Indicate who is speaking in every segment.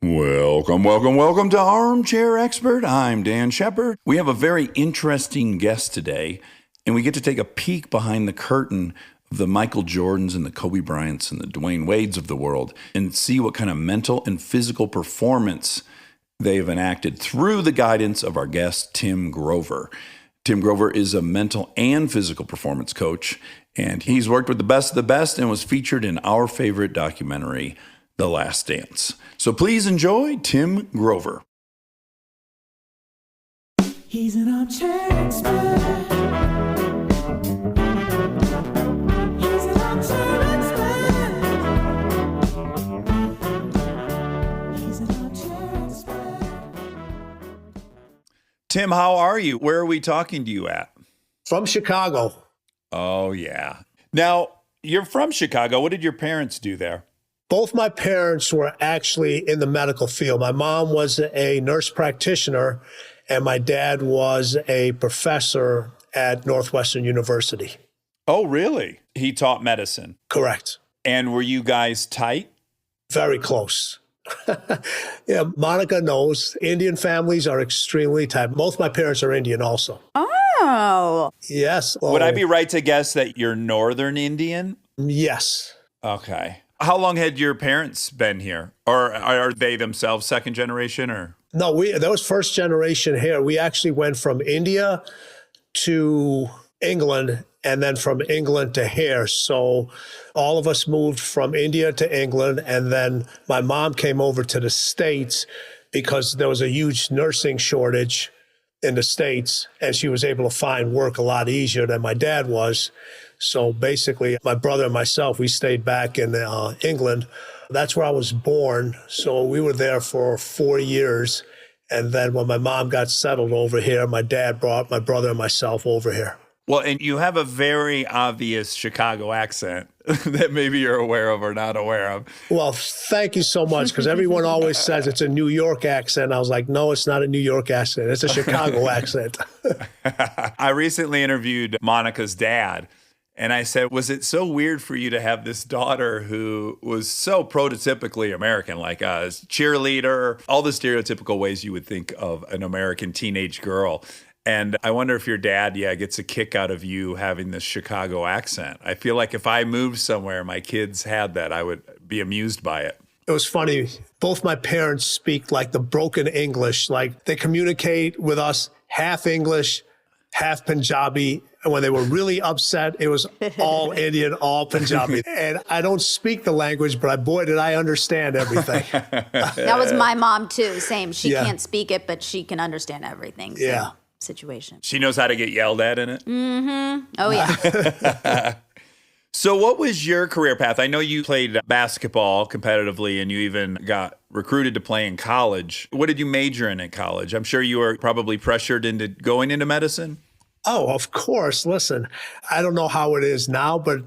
Speaker 1: Welcome, welcome, welcome to Armchair Expert. I'm Dan Shepard. We have a very interesting guest today, and we get to take a peek behind the curtain of the Michael Jordans and the Kobe Bryants and the Dwayne Wades of the world and see what kind of mental and physical performance they have enacted through the guidance of our guest, Tim Grover. Tim Grover is a mental and physical performance coach, and he's worked with the best of the best and was featured in our favorite documentary, The Last Dance. So please enjoy Tim Grover.
Speaker 2: He's an armchair expert. He's an armchair expert. He's an armchair expert.
Speaker 1: Tim, how are you? Where are we talking to you at?
Speaker 3: From Chicago.
Speaker 1: Oh, yeah. Now, you're from Chicago. What did your parents do there?
Speaker 3: Both my parents were actually in the medical field. My mom was a nurse practitioner, and my dad was a professor at Northwestern University.
Speaker 1: Oh, really? He taught medicine.
Speaker 3: Correct.
Speaker 1: And were you guys tight?
Speaker 3: Very close. Yeah, Monica knows Indian families are extremely tight. Both my parents are Indian also.
Speaker 4: Oh.
Speaker 3: Yes.
Speaker 1: Would I be right to guess that you're Northern Indian?
Speaker 3: Yes.
Speaker 1: Okay. How long had your parents been here? Or are they themselves second generation or?
Speaker 3: No, that was first generation here. We actually went from India to England and then from England to here. So all of us moved from India to England. And then my mom came over to the States because there was a huge nursing shortage in the States. And she was able to find work a lot easier than my dad was. So basically, my brother and myself, we stayed back in England. That's where I was born. So we were there for 4 years. And then when my mom got settled over here, my dad brought my brother and myself over here.
Speaker 1: Well, and you have a very obvious Chicago accent that maybe you're aware of or not aware of.
Speaker 3: Well, thank you so much, because everyone always says it's a New York accent. I was like, no, it's not a New York accent. It's a Chicago accent.
Speaker 1: I recently interviewed Monica's dad. And I said, was it so weird for you to have this daughter who was so prototypically American, like a cheerleader, all the stereotypical ways you would think of an American teenage girl? And I wonder if your dad, gets a kick out of you having this Chicago accent. I feel like if I moved somewhere, my kids had that, I would be amused by it.
Speaker 3: It was funny. Both my parents speak like the broken English, like they communicate with us half English, half Punjabi. And when they were really upset, it was all Indian, all Punjabi. And I don't speak the language, but boy, did I understand everything.
Speaker 4: That was my mom, too. Same. She
Speaker 3: Yeah.
Speaker 4: can't speak it, but she can understand everything. Same
Speaker 3: Yeah.
Speaker 4: situation.
Speaker 1: She knows how to get yelled at in it.
Speaker 4: Oh, yeah.
Speaker 1: So what was your career path? I know you played basketball competitively and you even got recruited to play in college. What did you major in at college? I'm sure you were probably pressured into going into medicine.
Speaker 3: Oh, of course. Listen, I don't know how it is now, but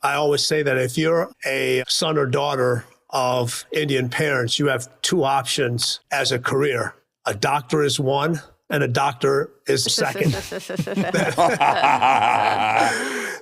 Speaker 3: I always say that if you're a son or daughter of Indian parents, you have two options as a career. A doctor is one, and a doctor is second.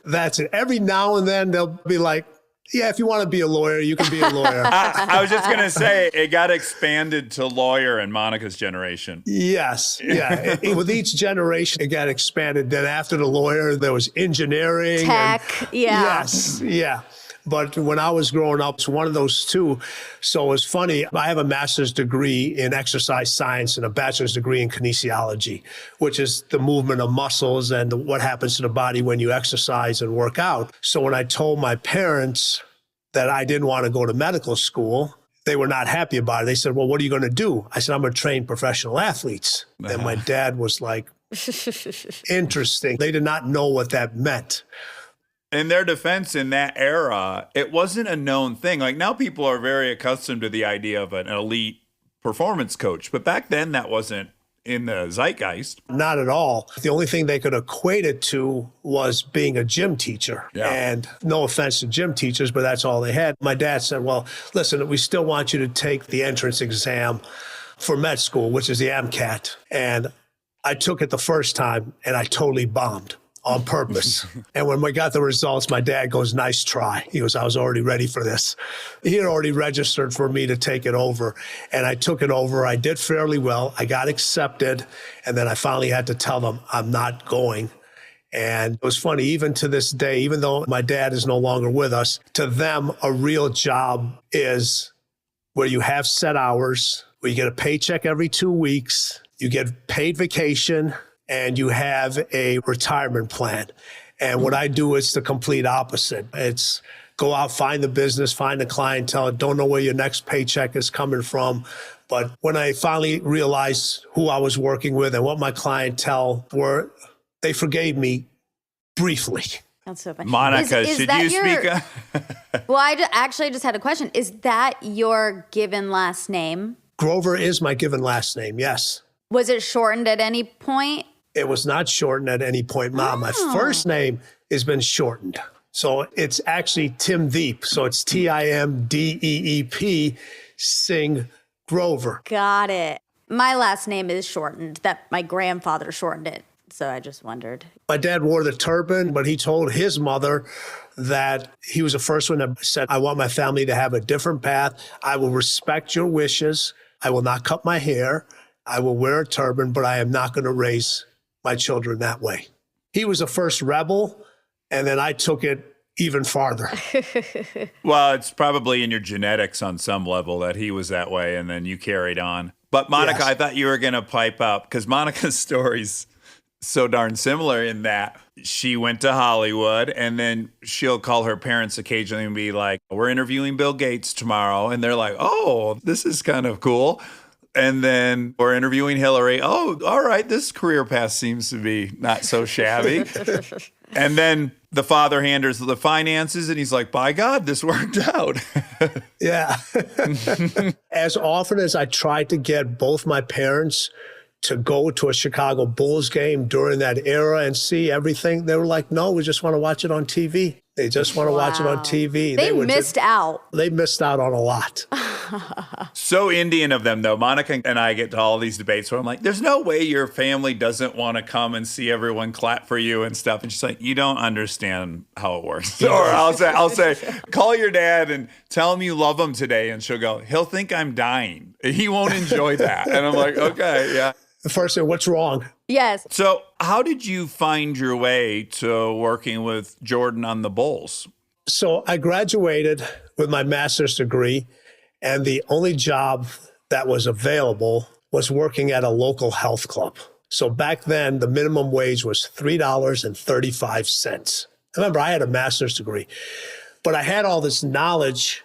Speaker 3: That's it. Every now and then they'll be like, yeah, if you want to be a lawyer, you can be a lawyer.
Speaker 1: I was just going to say, it got expanded to lawyer in Monica's generation.
Speaker 3: Yes. Yeah. With each generation, it got expanded. Then after the lawyer, there was engineering.
Speaker 4: Tech. Yeah.
Speaker 3: Yes. Yeah. But when I was growing up, it's one of those two. So it's funny. I have a master's degree in exercise science and a bachelor's degree in kinesiology, which is the movement of muscles and what happens to the body when you exercise and work out. So when I told my parents that I didn't want to go to medical school, they were not happy about it. They said, well, what are you going to do? I said, I'm going to train professional athletes. And my dad was like, interesting. They did not know what that meant.
Speaker 1: In their defense, in that era, it wasn't a known thing. Like now people are very accustomed to the idea of an elite performance coach. But back then that wasn't in the zeitgeist.
Speaker 3: Not at all. The only thing they could equate it to was being a gym teacher.
Speaker 1: Yeah.
Speaker 3: And no offense to gym teachers, but that's all they had. My dad said, well, listen, we still want you to take the entrance exam for med school, which is the MCAT. And I took it the first time and I totally bombed. on purpose. And when we got the results, my dad goes, nice try. He goes, I was already ready for this. He had already registered for me to take it over. And I took it over. I did fairly well. I got accepted. And then I finally had to tell them I'm not going. And it was funny, even to this day, even though my dad is no longer with us, to them, a real job is where you have set hours, where you get a paycheck every 2 weeks, you get paid vacation, and you have a retirement plan. And what I do is the complete opposite. It's go out, find the business, find the clientele, don't know where your next paycheck is coming from. But when I finally realized who I was working with and what my clientele were, they forgave me briefly.
Speaker 4: That's so funny.
Speaker 1: Monica, should you speak up?
Speaker 4: Well, actually just had a question. Is that your given last name?
Speaker 3: Grover is my given last name, yes.
Speaker 4: Was it shortened at any point?
Speaker 3: It was not shortened at any point, Mom. My first name has been shortened. So it's actually Tim Deep. So it's Timdeep, Singh Grover.
Speaker 4: Got it. My last name is shortened. That my grandfather shortened it. So I just wondered.
Speaker 3: My dad wore the turban, but he told his mother that he was the first one that said, I want my family to have a different path. I will respect your wishes. I will not cut my hair. I will wear a turban, but I am not going to raise my children that way. He was the first rebel, and then I took it even farther.
Speaker 1: Well, it's probably in your genetics on some level that he was that way, and then you carried on. But Monica,
Speaker 3: Yes.
Speaker 1: I thought you were going to pipe up because Monica's story's so darn similar in that she went to Hollywood, and then she'll call her parents occasionally and be like, we're interviewing Bill Gates tomorrow. And they're like, oh, this is kind of cool. And then we're interviewing Hillary. Oh, all right, this career path seems to be not so shabby. And then the father handles the finances, and he's like, by God, this worked out.
Speaker 3: Yeah. As often as I tried to get both my parents to go to a Chicago Bulls game during that era and see everything, they were like, no, we just want to watch it on TV. They just want to watch it on TV.
Speaker 4: They missed out.
Speaker 3: They missed out on a lot.
Speaker 1: So Indian of them, though. Monica and I get to all these debates where I'm like, there's no way your family doesn't want to come and see everyone clap for you and stuff. And she's like, you don't understand how it works. Or I'll say, call your dad and tell him you love him today. And she'll go, he'll think I'm dying. He won't enjoy that. And I'm like, okay, yeah.
Speaker 3: The first thing, what's wrong?
Speaker 4: Yes.
Speaker 1: So how did you find your way to working with Jordan on the Bulls?
Speaker 3: So I graduated with my master's degree, and the only job that was available was working at a local health club. So back then, the minimum wage was $3.35. Remember, I had a master's degree, but I had all this knowledge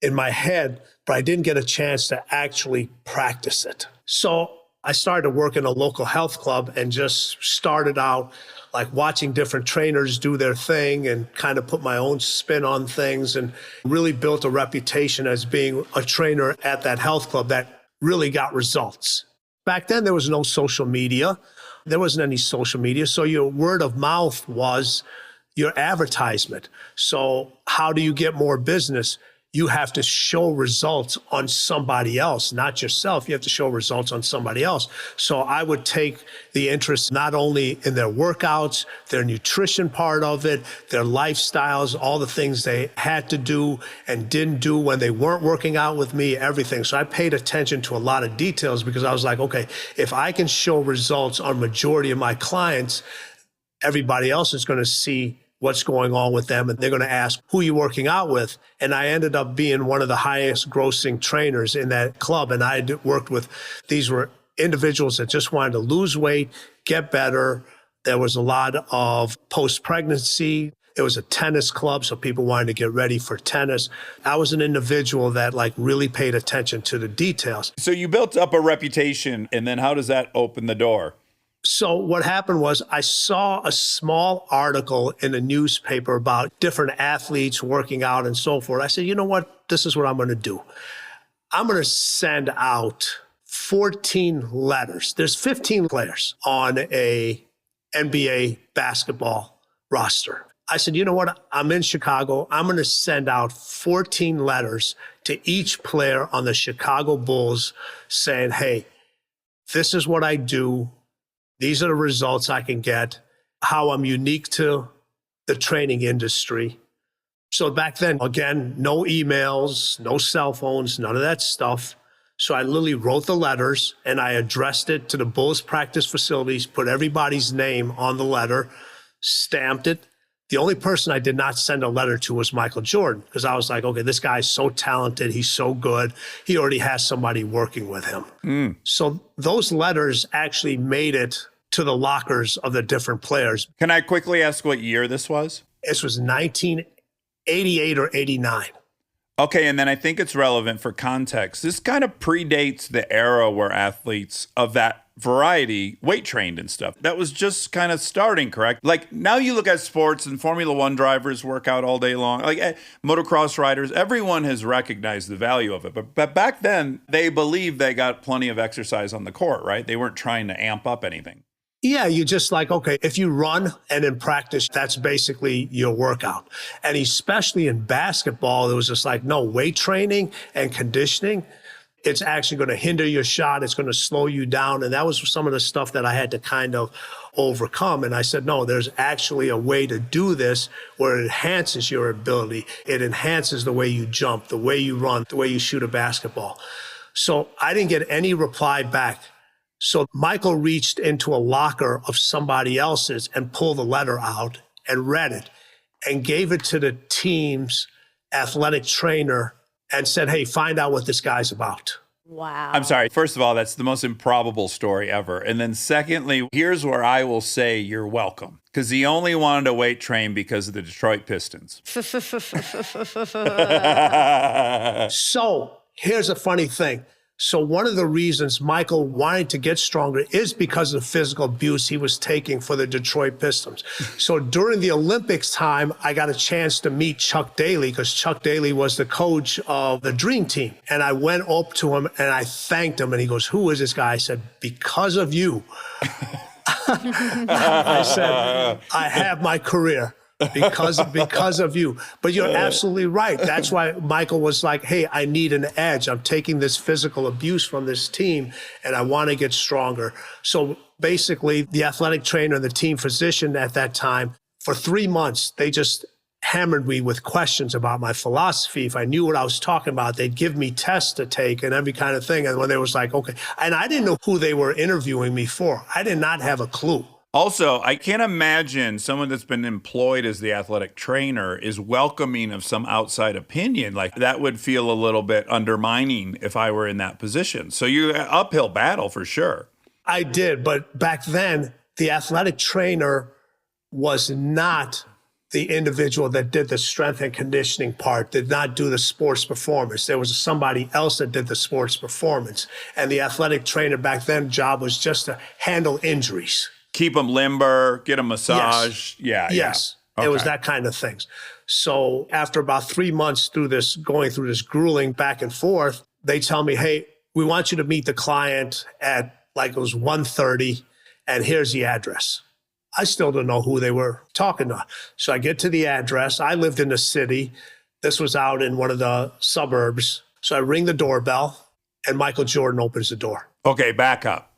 Speaker 3: in my head, but I didn't get a chance to actually practice it. So I started to work in a local health club and just started out like watching different trainers do their thing and kind of put my own spin on things, and really built a reputation as being a trainer at that health club that really got results. Back then, there was no social media. There wasn't any social media. So your word of mouth was your advertisement. So how do you get more business? You have to show results on somebody else, not yourself. You have to show results on somebody else. So I would take the interest not only in their workouts, their nutrition part of it, their lifestyles, all the things they had to do and didn't do when they weren't working out with me, everything. So I paid attention to a lot of details because I was like, okay, if I can show results on majority of my clients, everybody else is going to see what's going on with them, and they're going to ask, who are you working out with? And I ended up being one of the highest grossing trainers in that club. And I worked with, these were individuals that just wanted to lose weight, get better. There was a lot of post-pregnancy. It was a tennis club, so people wanted to get ready for tennis. I was an individual that like really paid attention to the details.
Speaker 1: So you built up a reputation, and then how does that open the door?
Speaker 3: So what happened was I saw a small article in a newspaper about different athletes working out and so forth. I said, you know what? This is what I'm going to do. I'm going to send out 14 letters. There's 15 players on a NBA basketball roster. I said, you know what? I'm in Chicago. I'm going to send out 14 letters to each player on the Chicago Bulls saying, hey, this is what I do. These are the results I can get. how I'm unique to the training industry. So back then, again, no emails, no cell phones, none of that stuff. So I literally wrote the letters and I addressed it to the Bulls practice facilities, put everybody's name on the letter, stamped it. The only person I did not send a letter to was Michael Jordan, because I was like, okay, this guy's so talented. He's so good. He already has somebody working with him. So those letters actually made it to the lockers of the different players.
Speaker 1: Can I quickly ask what year this was?
Speaker 3: This was 1988 or 89.
Speaker 1: Okay, and then I think it's relevant for context. This kind of predates the era where athletes of that variety weight trained and stuff. That was just kind of starting, correct? Like now you look at sports and Formula One drivers work out all day long, like motocross riders, everyone has recognized the value of it. But back then, they believed they got plenty of exercise on the court, right? They weren't trying to amp up anything.
Speaker 3: Yeah, you just like, okay, if you run and in practice, that's basically your workout. And especially in basketball, it was just like, no, weight training and conditioning, it's actually going to hinder your shot. It's going to slow you down. And that was some of the stuff that I had to kind of overcome. And I said, no, there's actually a way to do this where it enhances your ability. It enhances the way you jump, the way you run, the way you shoot a basketball. So I didn't get any reply back. So Michael reached into a locker of somebody else's and pulled the letter out and read it and gave it to the team's athletic trainer and said, hey, find out what this guy's about.
Speaker 4: Wow.
Speaker 1: I'm sorry. First of all, that's the most improbable story ever. And then secondly, here's where I will say you're welcome. Because he only wanted to weight train because of the Detroit Pistons.
Speaker 3: So here's a funny thing. So one of the reasons Michael wanted to get stronger is because of the physical abuse he was taking for the Detroit Pistons. So during the Olympics time, I got a chance to meet Chuck Daly because Chuck Daly was the coach of the Dream Team. And I went up to him and I thanked him. And he goes, who is this guy? I said, because of you. I said, I have my career. Because of you. But you're absolutely right. That's why Michael was like, hey, I need an edge. I'm taking this physical abuse from this team and I want to get stronger. So basically, the athletic trainer and the team physician at that time, for 3 months, they just hammered me with questions about my philosophy. If I knew what I was talking about, they'd give me tests to take and every kind of thing. And when they was like, okay, and I didn't know who they were interviewing me for. I did not have a clue.
Speaker 1: Also, I can't imagine someone that's been employed as the athletic trainer is welcoming of some outside opinion. Like that would feel a little bit undermining if I were in that position. So you're an uphill battle for sure.
Speaker 3: I did, but back then, the athletic trainer was not the individual that did the strength and conditioning part, did not do the sports performance. There was somebody else that did the sports performance. And the athletic trainer back then job was just to handle injuries.
Speaker 1: Keep them limber, get a massage.
Speaker 3: Yes. Yes.
Speaker 1: Okay.
Speaker 3: It was that kind of things. So after about 3 months going through this grueling back and forth, they tell me, hey, we want you to meet the client at like it was 1:30 and here's the address. I still don't know who they were talking to. So I get to the address. I lived in the city. This was out in one of the suburbs. So I ring the doorbell and Michael Jordan opens the door.
Speaker 1: Okay, back up.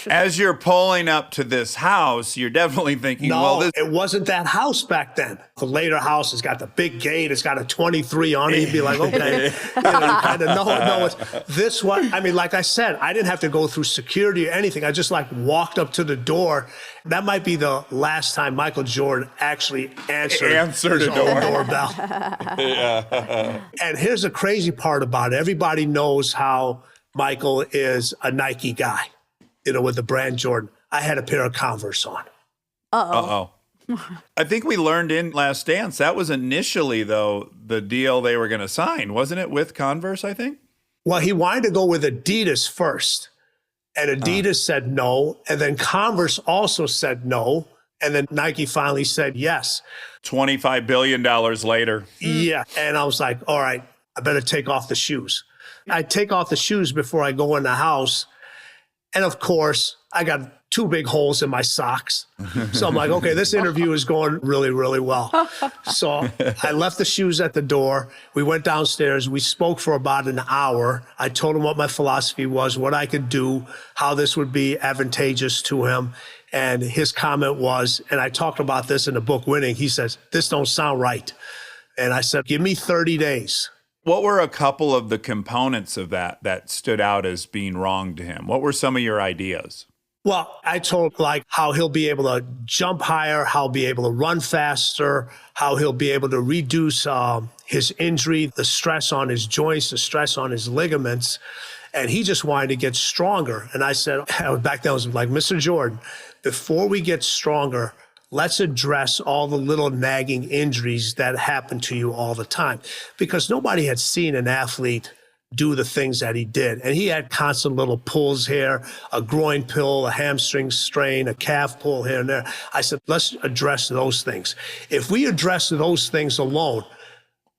Speaker 1: As you're pulling up to this house, you're definitely thinking,
Speaker 3: No, it wasn't that house back then. The later house has got the big gate. It's got a 23 on it. You'd be like, okay, you kind of know it's this one. I mean, like I said, I didn't have to go through security or anything. I just like walked up to the door. That might be the last time Michael Jordan actually answered his own doorbell. And here's the crazy part about it. Everybody knows how Michael is a Nike guy. With the brand Jordan. I had a pair of Converse on.
Speaker 1: Uh-oh. I think we learned in Last Dance, that was initially, though, the deal they were going to sign. Wasn't it with Converse, I think?
Speaker 3: Well, he wanted to go with Adidas first. And Adidas said no. And then Converse also said no. And then Nike finally said yes.
Speaker 1: $25 billion later.
Speaker 3: Yeah. And I was like, all right, I better take off the shoes. I take off the shoes before I go in the house. And of course, I got 2 big holes in my socks. So I'm like, okay, this interview is going really, really well. So I left the shoes at the door. We went downstairs. We spoke for about an hour. I told him what my philosophy was, what I could do, how this would be advantageous to him. And his comment was, and I talked about this in the book Winning, he says, "This don't sound right." And I said, "Give me 30 days.
Speaker 1: What were a couple of the components of that stood out as being wrong to him? What were some of your ideas?
Speaker 3: Well, I told like how he'll be able to jump higher, how he'll be able to run faster, how he'll be able to reduce his injury, the stress on his joints, the stress on his ligaments. And he just wanted to get stronger. And I said, back then I was like, "Mr. Jordan, before we get stronger, let's address all the little nagging injuries that happen to you all the time." Because nobody had seen an athlete do the things that he did. And he had constant little pulls here, a groin pull, a hamstring strain, a calf pull here and there. I said, let's address those things. If we address those things alone,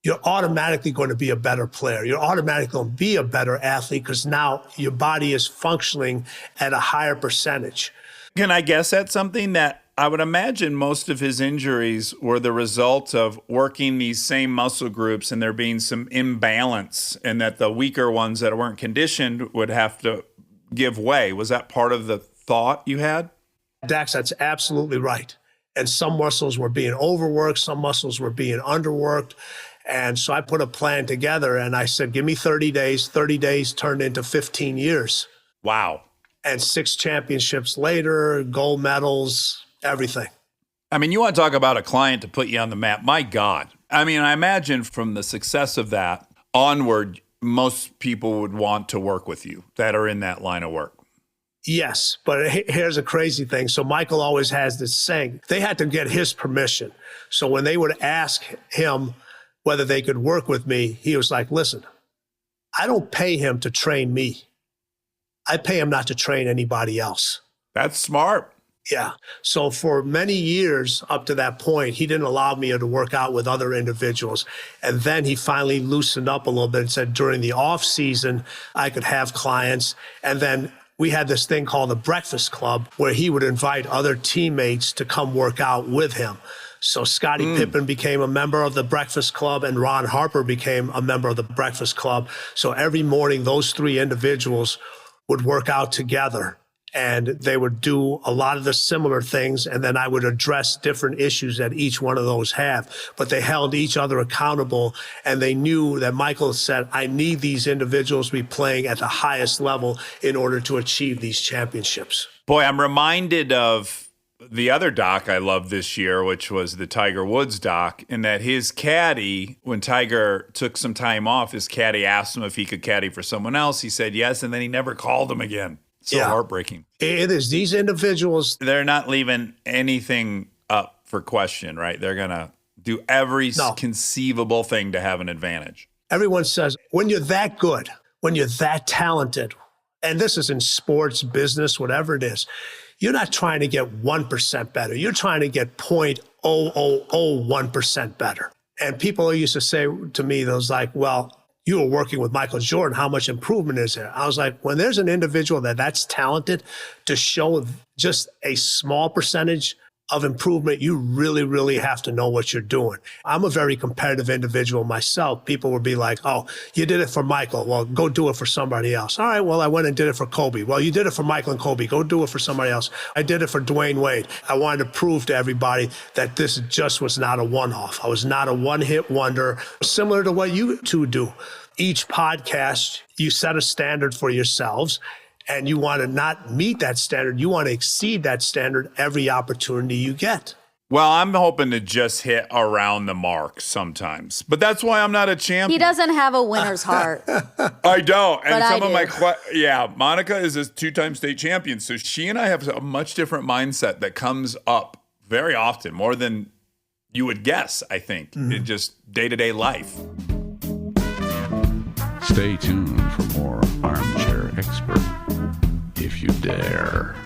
Speaker 3: you're automatically going to be a better player. You're automatically going to be a better athlete because now your body is functioning at a higher percentage.
Speaker 1: Can I guess at something that I would imagine most of his injuries were the result of working these same muscle groups and there being some imbalance, and that the weaker ones that weren't conditioned would have to give way. Was that part of the thought you had?
Speaker 3: Dax, that's absolutely right. And some muscles were being overworked, some muscles were being underworked. And so I put a plan together and I said, give me 30 days. 30 days turned into 15 years.
Speaker 1: Wow.
Speaker 3: And 6 championships later, gold medals, everything.
Speaker 1: I mean, you want to talk about a client to put you on the map. My God. I mean, I imagine from the success of that onward, most people would want to work with you that are in that line of work.
Speaker 3: Yes, but here's a crazy thing. So Michael always has this saying, they had to get his permission. So when they would ask him whether they could work with me, he was like, listen, I don't pay him to train me. I pay him not to train anybody else.
Speaker 1: That's smart.
Speaker 3: Yeah. So for many years up to that point, he didn't allow me to work out with other individuals. And then he finally loosened up a little bit and said during the off season, I could have clients. And then we had this thing called the Breakfast Club where he would invite other teammates to come work out with him. So Scottie Pippen became a member of the Breakfast Club and Ron Harper became a member of the Breakfast Club. So every morning, those 3 individuals would work out together and they would do a lot of the similar things. And then I would address different issues that each one of those have, but they held each other accountable. And they knew that Michael said, I need these individuals to be playing at the highest level in order to achieve these championships.
Speaker 1: Boy, I'm reminded of the other doc I loved this year, which was the Tiger Woods doc, in that his caddy, when Tiger took some time off, his caddy asked him if he could caddy for someone else. He said yes, and then he never called him again. So heartbreaking.
Speaker 3: It is. These individuals,
Speaker 1: they're not leaving anything up for question, right? They're going to do every conceivable thing to have an advantage.
Speaker 3: Everyone says, when you're that good, when you're that talented, and this is in sports, business, whatever it is, you're not trying to get 1% better. You're trying to get 0.0001% better. And people used to say to me, they was like, well, you were working with Michael Jordan. How much improvement is there? I was like, when there's an individual that's talented to show just a small percentage of improvement, you really, really have to know what you're doing. I'm a very competitive individual myself. People would be like, oh, you did it for Michael. Well, go do it for somebody else. All right, well, I went and did it for Kobe. Well, you did it for Michael and Kobe. Go do it for somebody else. I did it for Dwayne Wade. I wanted to prove to everybody that this just was not a one-off. I was not a one-hit wonder, similar to what you two do. Each podcast, you set a standard for yourselves, and you want to not meet that standard. You want to exceed that standard every opportunity you get.
Speaker 1: Well, I'm hoping to just hit around the mark sometimes, but that's why I'm not a champion.
Speaker 4: He doesn't have a winner's heart.
Speaker 1: I don't. And
Speaker 4: But
Speaker 1: some
Speaker 4: I
Speaker 1: of my,
Speaker 4: do.
Speaker 1: Monica is a 2-time state champion. So she and I have a much different mindset that comes up very often, more than you would guess, I think, in just day-to-day life.
Speaker 5: Stay tuned for more Armchair Expert, if you dare.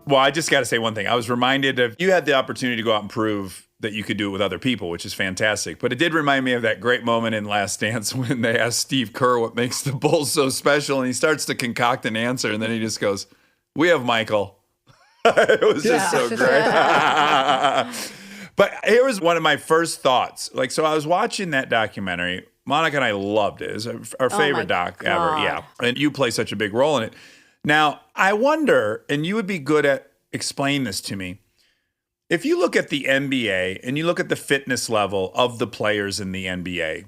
Speaker 1: Well, I just got to say one thing. I was reminded of, you had the opportunity to go out and prove that you could do it with other people, which is fantastic. But it did remind me of that great moment in Last Dance when they asked Steve Kerr what makes the Bulls so special, and he starts to concoct an answer, and then he just goes, we have Michael. It was just so great. But here was one of my first thoughts. Like, so I was watching that documentary. Monica and I loved it. It's our favorite doc ever. Yeah. And you play such a big role in it. Now, I wonder, and you would be good at explaining this to me, if you look at the NBA and you look at the fitness level of the players in the NBA,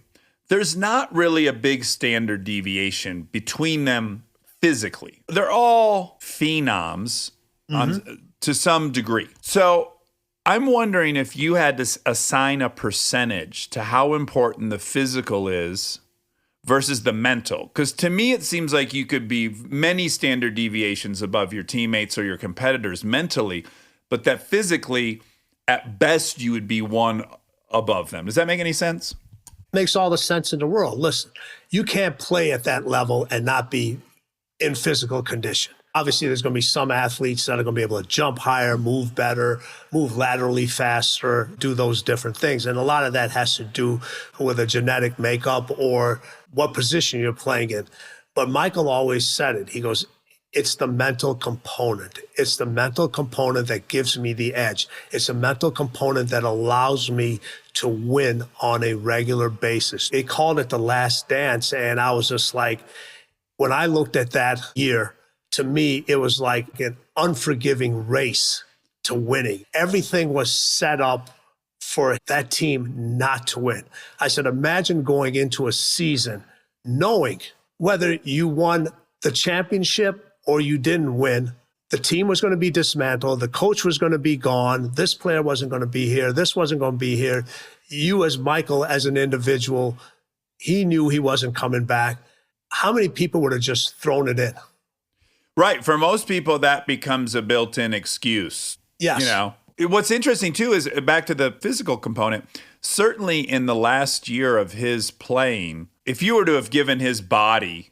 Speaker 1: there's not really a big standard deviation between them physically. They're all phenoms to some degree. So I'm wondering if you had to assign a percentage to how important the physical is versus the mental. Because to me, it seems like you could be many standard deviations above your teammates or your competitors mentally, but that physically, at best, you would be one above them. Does that make any sense?
Speaker 3: Makes all the sense in the world. Listen, you can't play at that level and not be in physical condition. Obviously, there's going to be some athletes that are going to be able to jump higher, move better, move laterally faster, do those different things. And a lot of that has to do with a genetic makeup or what position you're playing in. But Michael always said it. He goes, it's the mental component. It's the mental component that gives me the edge. It's a mental component that allows me to win on a regular basis. They called it the last dance. And I was just like, when I looked at that year, to me, it was like an unforgiving race to winning. Everything was set up for that team not to win. I said, imagine going into a season knowing whether you won the championship or you didn't win, the team was going to be dismantled, the coach was going to be gone, this player wasn't going to be here, this wasn't going to be here. You as Michael, as an individual, he knew he wasn't coming back. How many people would have just thrown it in?
Speaker 1: Right. For most people, that becomes a built-in excuse.
Speaker 3: Yes.
Speaker 1: You know, what's interesting, too, is back to the physical component. Certainly in the last year of his playing, if you were to have given his body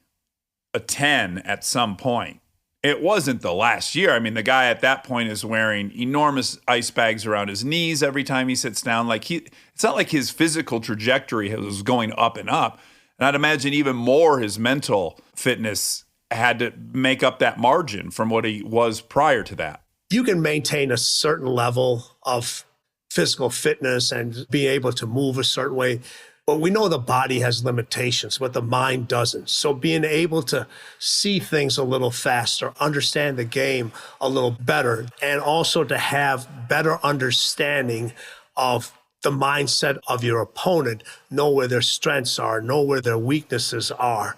Speaker 1: a 10 at some point, it wasn't the last year. I mean, the guy at that point is wearing enormous ice bags around his knees every time he sits down. Like it's not like his physical trajectory was going up and up. And I'd imagine even more his mental fitness had to make up that margin from what he was prior to that.
Speaker 3: You can maintain a certain level of physical fitness and be able to move a certain way. But we know the body has limitations, but the mind doesn't. So being able to see things a little faster, understand the game a little better, and also to have better understanding of the mindset of your opponent, know where their strengths are, know where their weaknesses are,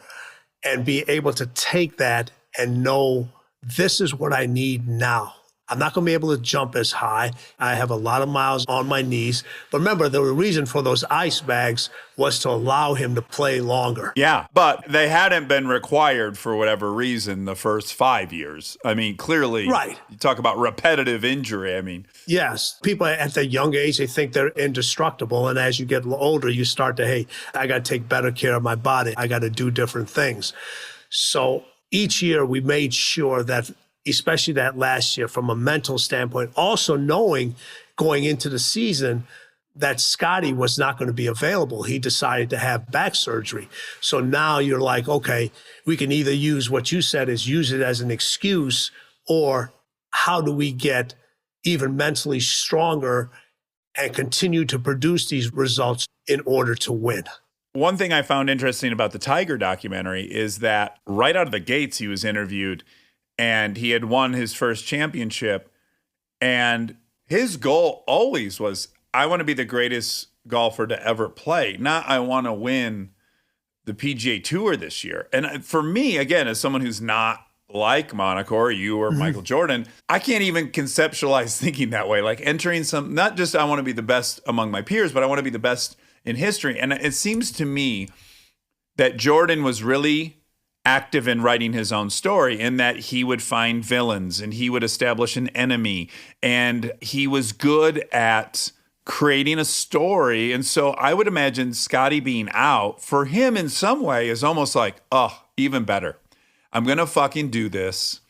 Speaker 3: and be able to take that and know this is what I need now. I'm not going to be able to jump as high. I have a lot of miles on my knees. But remember, the reason for those ice bags was to allow him to play longer.
Speaker 1: Yeah, but they hadn't been required for whatever reason the first 5 years. I mean, clearly,
Speaker 3: Right.
Speaker 1: You talk about repetitive injury. I mean,
Speaker 3: Yes, people at their young age, they think they're indestructible. And as you get older, you start to, hey, I got to take better care of my body. I got to do different things. So each year we made sure that, especially that last year, from a mental standpoint, also knowing going into the season that Scotty was not going to be available. He decided to have back surgery. So now you're like, okay, we can either use what you said is use it as an excuse, or how do we get even mentally stronger and continue to produce these results in order to win?
Speaker 1: one thing I found interesting about the Tiger documentary is that right out of the gates, he was interviewed and he had won his first championship. And his goal always was, I want to be the greatest golfer to ever play. Not, I want to win the PGA Tour this year. And for me, again, as someone who's not like Monaco or you or Michael Jordan, I can't even conceptualize thinking that way. Like entering some, not just I want to be the best among my peers, but I want to be the best in history. And it seems to me that Jordan was really active in writing his own story, in that he would find villains and he would establish an enemy, and he was good at creating a story. And so I would imagine Scotty being out for him in some way is almost like, oh, even better. I'm going to fucking do this,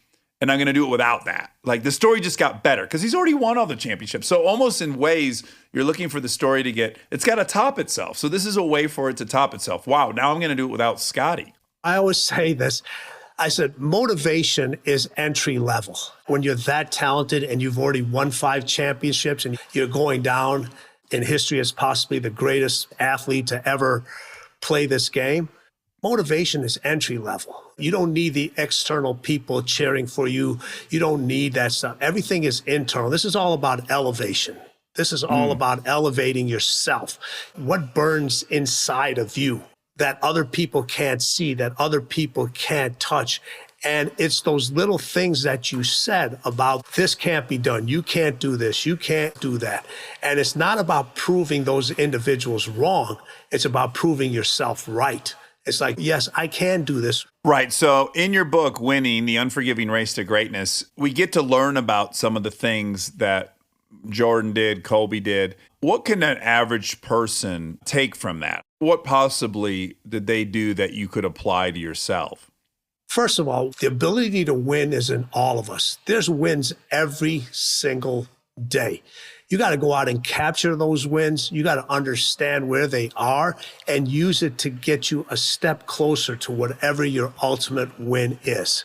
Speaker 1: and I'm going to do it without that. Like, the story just got better because he's already won all the championships. So almost in ways, you're looking for the story to get, it's got to top itself. So this is a way for it to top itself. Wow, now I'm going to do it without Scotty.
Speaker 3: I always say this. I said, motivation is entry level. When you're that talented and you've already won 5 championships and you're going down in history as possibly the greatest athlete to ever play this game, motivation is entry level. You don't need the external people cheering for you. You don't need that stuff. Everything is internal. This is all about elevation. This is all about elevating yourself. What burns inside of you that other people can't see, that other people can't touch. And it's those little things that you said about this can't be done. You can't do this. You can't do that. And it's not about proving those individuals wrong. It's about proving yourself right. It's like, yes, I can do this.
Speaker 1: Right. So in your book, Winning, The Unforgiving Race to Greatness, we get to learn about some of the things that Jordan did, Kobe did. What can an average person take from that? What possibly did they do that you could apply to yourself?
Speaker 3: First of all, the ability to win is in all of us. There's wins every single day. You got to go out and capture those wins. You got to understand where they are and use it to get you a step closer to whatever your ultimate win is.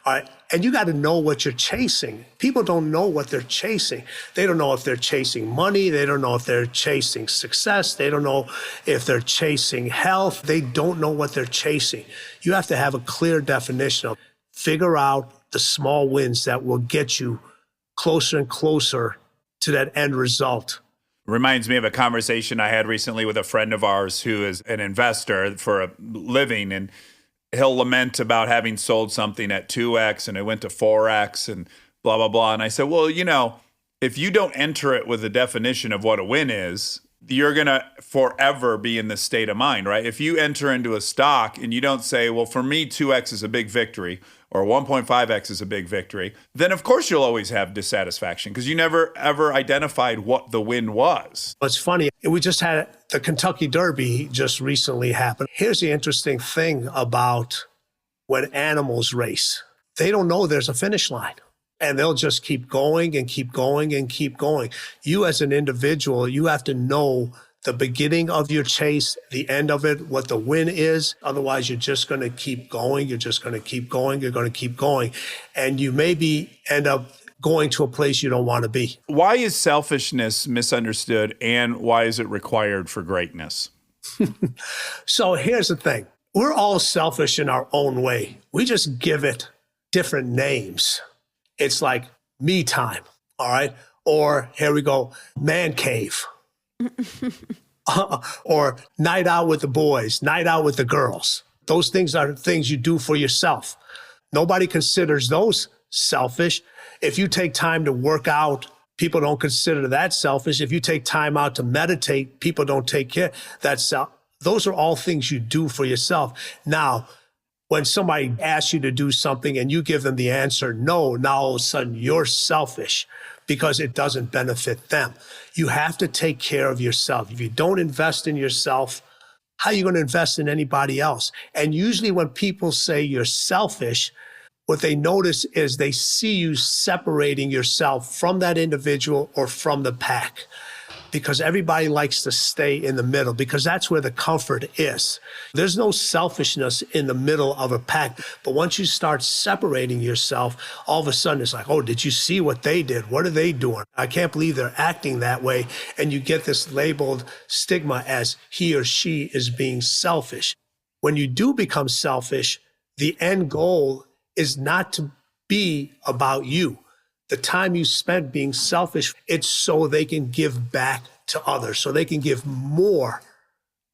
Speaker 3: All right. And you got to know what you're chasing. People don't know what they're chasing. They don't know if they're chasing money. They don't know if they're chasing success. They don't know if they're chasing health. They don't know what they're chasing. You have to have a clear definition of figure out the small wins that will get you closer and closer to that end result.
Speaker 1: Reminds me of a conversation I had recently with a friend of ours who is an investor for a living, and he'll lament about having sold something at 2x and it went to 4x and blah, blah, blah. And I said, well, you know, if you don't enter it with a definition of what a win is, you're going to forever be in this state of mind, right? If you enter into a stock and you don't say, well, for me, 2x is a big victory or 1.5x is a big victory, then of course you'll always have dissatisfaction because you never ever identified what the win was.
Speaker 3: It's funny. We just had the Kentucky Derby just recently happened. Here's the interesting thing about when animals race. They don't know there's a finish line. And they'll just keep going and keep going and keep going. You as an individual, you have to know the beginning of your chase, the end of it, what the win is. Otherwise, you're just going to keep going. You're just going to keep going. You're going to keep going. And you maybe end up going to a place you don't want to be.
Speaker 1: Why is selfishness misunderstood and why is it required for greatness?
Speaker 3: So here's the thing. We're all selfish in our own way. We just give it different names. It's like me time, all right? Or here we go, man cave. Or night out with the boys, night out with the girls. Those things are things you do for yourself. Nobody considers those selfish. If you take time to work out, people don't consider that selfish. If you take time out to meditate, people don't take care. Those are all things you do for yourself. Now, when somebody asks you to do something and you give them the answer no, now all of a sudden you're selfish because it doesn't benefit them. You have to take care of yourself. If you don't invest in yourself, how are you going to invest in anybody else? And usually when people say you're selfish, what they notice is they see you separating yourself from that individual or from the pack. Because everybody likes to stay in the middle because that's where the comfort is. There's no selfishness in the middle of a pack. But once you start separating yourself, all of a sudden it's like, oh, did you see what they did? What are they doing? I can't believe they're acting that way. And you get this labeled stigma as he or she is being selfish. When you do become selfish, the end goal is not to be about you. The time you spend being selfish, it's so they can give back to others, so they can give more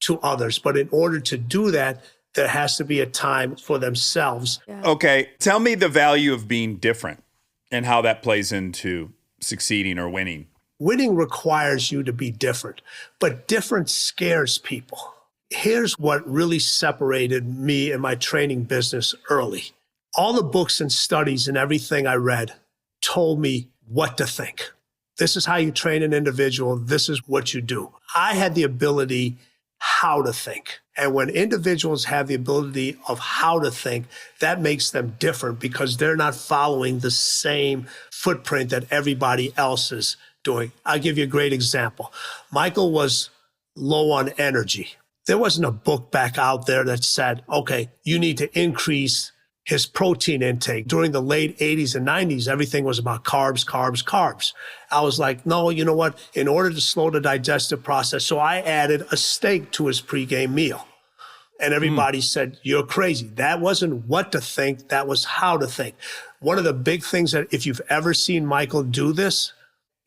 Speaker 3: to others. But in order to do that, there has to be a time for themselves.
Speaker 4: Yeah.
Speaker 1: Okay, tell me the value of being different and how that plays into succeeding or winning.
Speaker 3: Winning requires you to be different, but different scares people. Here's what really separated me in my training business early. All the books and studies and everything I read told me what to think. This is how you train an individual. This is what you do. I had the ability how to think. And when individuals have the ability of how to think, that makes them different because they're not following the same footprint that everybody else is doing. I'll give you a great example. Michael was low on energy. There wasn't a book back out there that said, okay, you need to increase his protein intake. During the late 80s and 90s, everything was about carbs, carbs, carbs. I was like, no, you know what? In order to slow the digestive process, so I added a steak to his pregame meal. And everybody said, you're crazy. That wasn't what to think. That was how to think. One of the big things that if you've ever seen Michael do this,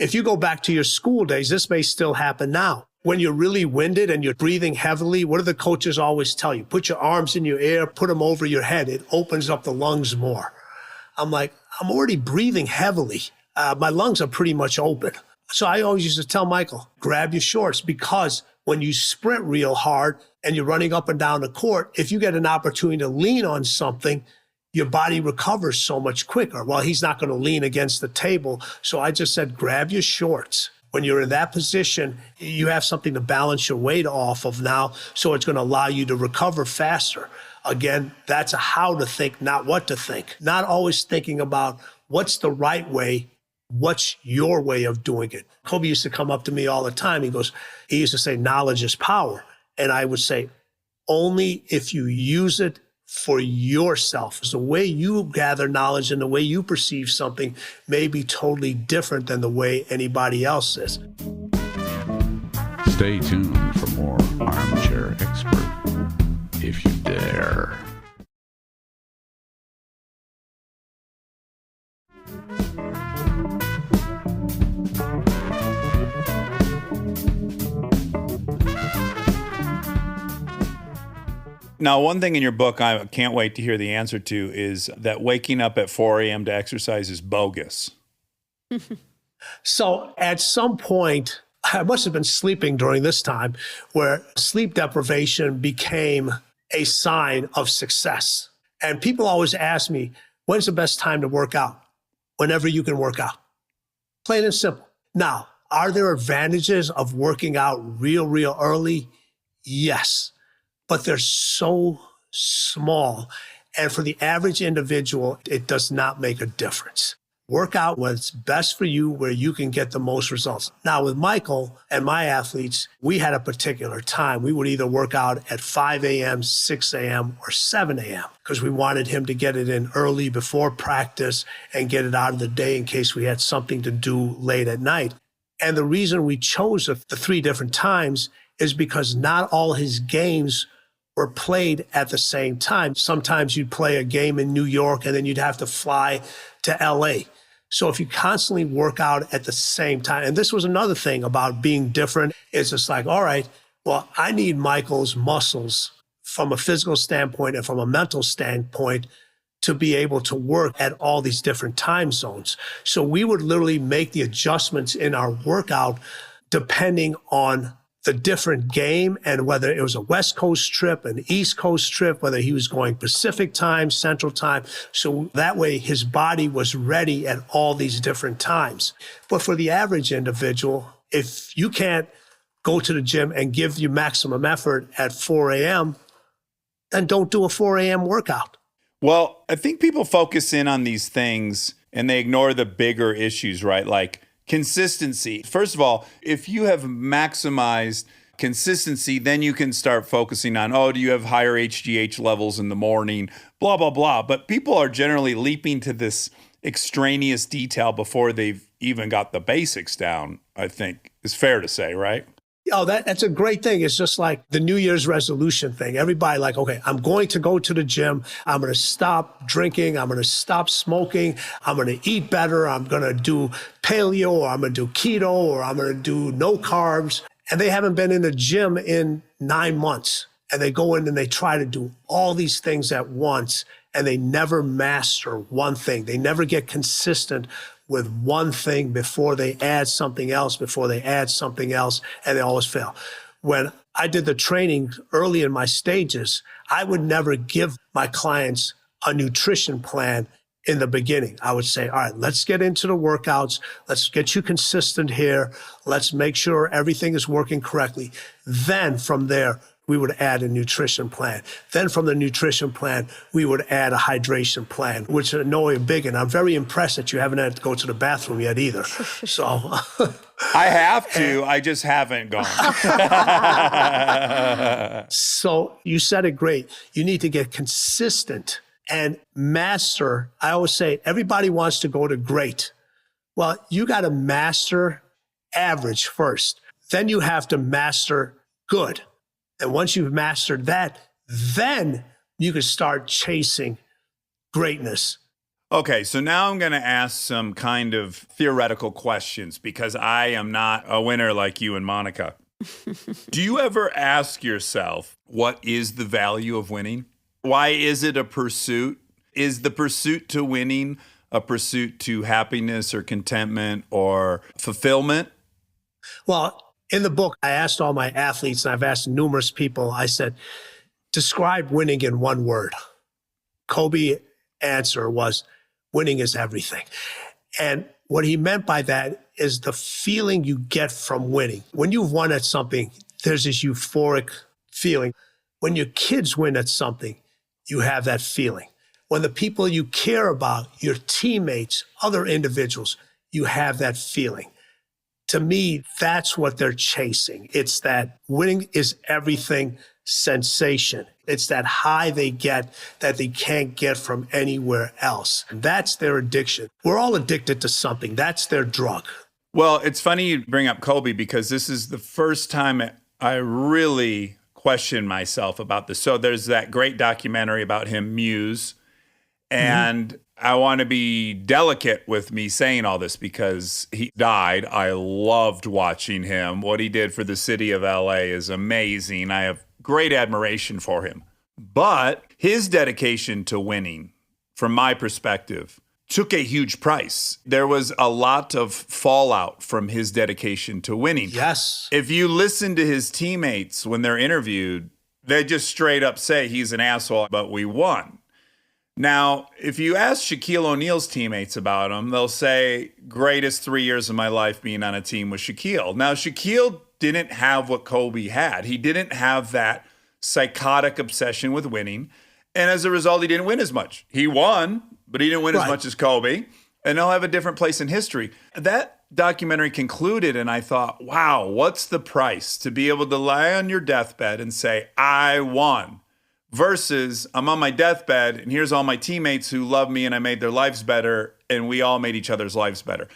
Speaker 3: if you go back to your school days, this may still happen now. When you're really winded and you're breathing heavily, what do the coaches always tell you? Put your arms in your air, put them over your head. It opens up the lungs more. I'm like, I'm already breathing heavily. My lungs are pretty much open. So I always used to tell Michael, grab your shorts, because when you sprint real hard and you're running up and down the court, if you get an opportunity to lean on something, your body recovers so much quicker. Well, he's not going to lean against the table. So I just said, grab your shorts. When you're in that position, you have something to balance your weight off of now, so it's going to allow you to recover faster. Again, that's a how to think, not what to think. Not always thinking about what's the right way, what's your way of doing it. Kobe used to come up to me all the time. He used to say, knowledge is power. And I would say, only if you use it for yourself. The way you gather knowledge and the way you perceive something may be totally different than the way anybody else is.
Speaker 5: Stay tuned for more Armchair Expert, if you dare.
Speaker 1: Now, one thing in your book I can't wait to hear the answer to is that waking up at 4 a.m. to exercise is bogus.
Speaker 3: So at some point, I must have been sleeping during this time, where sleep deprivation became a sign of success. And people always ask me, when's the best time to work out? Whenever you can work out. Plain and simple. Now, are there advantages of working out real early? Yes. But they're so small. And for the average individual, it does not make a difference. Work out what's best for you, where you can get the most results. Now, with Michael and my athletes, we had a particular time. We would either work out at 5 a.m., 6 a.m., or 7 a.m. because we wanted him to get it in early before practice and get it out of the day in case we had something to do late at night. And the reason we chose the 3 different times is because not all his games were played at the same time. Sometimes you'd play a game in New York and then you'd have to fly to LA. So if you constantly work out at the same time, and this was another thing about being different, it's just like, all right, well, I need Michael's muscles from a physical standpoint and from a mental standpoint to be able to work at all these different time zones. So we would literally make the adjustments in our workout depending on the different game and whether it was a West Coast trip, an East Coast trip, whether he was going Pacific time, Central time. So that way his body was ready at all these different times. But for the average individual, if you can't go to the gym and give you maximum effort at 4 a.m., then don't do a 4 a.m. workout.
Speaker 1: Well, I think people focus in on these things and they ignore the bigger issues, right? Like consistency. First of all, if you have maximized consistency, then you can start focusing on, do you have higher HGH levels in the morning, blah, blah, blah. But people are generally leaping to this extraneous detail before they've even got the basics down, I think is fair to say, right?
Speaker 3: Oh, that's a great thing. It's just like the New Year's resolution thing. Everybody like, okay, I'm going to go to the gym. I'm going to stop drinking. I'm going to stop smoking. I'm going to eat better. I'm going to do paleo, or I'm going to do keto, or I'm going to do no carbs. And they haven't been in the gym in 9 months. And they go in and they try to do all these things at once, and they never master one thing. They never get consistent with one thing before they add something else, and they always fail. When I did the training early in my stages, I would never give my clients a nutrition plan in the beginning. I would say, all right, let's get into the workouts. Let's get you consistent here. Let's make sure everything is working correctly. Then from there, we would add a nutrition plan. Then from the nutrition plan, we would add a hydration plan, which I know are big. And I'm very impressed that you haven't had to go to the bathroom yet either. So
Speaker 1: I have to. I just haven't gone.
Speaker 3: So you said it great. You need to get consistent And master, I always say, everybody wants to go to great. Well, you got to master average first. Then you have to master good. And once you've mastered that, then you can start chasing greatness.
Speaker 1: Okay, so now I'm going to ask some kind of theoretical questions because I am not a winner like you and Monica. Do you ever ask yourself, what is the value of winning? Why is it a pursuit? Is the pursuit to winning a pursuit to happiness or contentment or fulfillment?
Speaker 3: Well, in the book, I asked all my athletes, and I've asked numerous people, I said, describe winning in one word. Kobe's answer was, winning is everything. And what he meant by that is the feeling you get from winning. When you've won at something, there's this euphoric feeling. When your kids win at something, you have that feeling. When the people you care about, your teammates, other individuals, you have that feeling. To me, that's what they're chasing. It's that winning is everything sensation. It's that high they get that they can't get from anywhere else. That's their addiction. We're all addicted to something. That's their drug.
Speaker 1: Well, it's funny you bring up Kobe because this is the first time I really questioned myself about this. So there's that great documentary about him, Muse. And I want to be delicate with me saying all this because he died. I loved watching him. What he did for the city of LA is amazing. I have great admiration for him. But his dedication to winning, from my perspective, took a huge price. There was a lot of fallout from his dedication to winning.
Speaker 3: Yes.
Speaker 1: If you listen to his teammates when they're interviewed, they just straight up say he's an asshole, but we won. Now, if you ask Shaquille O'Neal's teammates about him, they'll say, greatest 3 years of my life being on a team with Shaquille. Now, Shaquille didn't have what Kobe had. He didn't have that psychotic obsession with winning. And as a result, he didn't win as much. He won, but he didn't win as much as Kobe. And he'll have a different place in history. That documentary concluded, and I thought, wow, what's the price to be able to lie on your deathbed and say, I won? Versus I'm on my deathbed and here's all my teammates who love me and I made their lives better and we all made each other's lives better.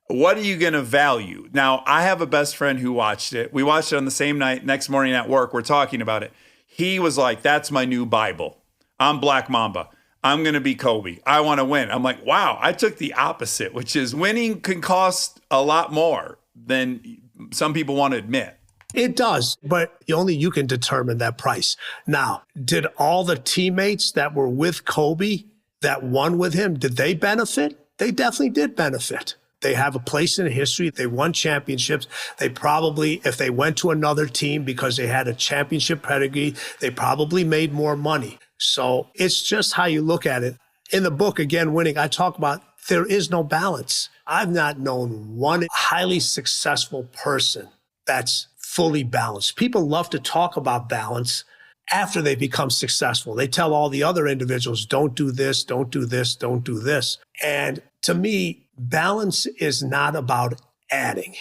Speaker 1: What are you going to value? Now, I have a best friend who watched it. We watched it on the same night. Next morning at work, we're talking about it. He was like, that's my new Bible. I'm Black Mamba. I'm going to be Kobe. I want to win. I'm like, wow, I took the opposite, which is winning can cost a lot more than some people want to admit.
Speaker 3: It does, but only you can determine that price. Now, did all the teammates that were with Kobe that won with him, did they benefit? They definitely did benefit. They have a place in history. They won championships. They probably, if they went to another team because they had a championship pedigree, they probably made more money. So it's just how you look at it. In the book, Again Winning, I talk about there is no balance. I've not known one highly successful person that's fully balanced. People love to talk about balance after they become successful. They tell all the other individuals, don't do this, don't do this, don't do this. And to me, balance is not about adding.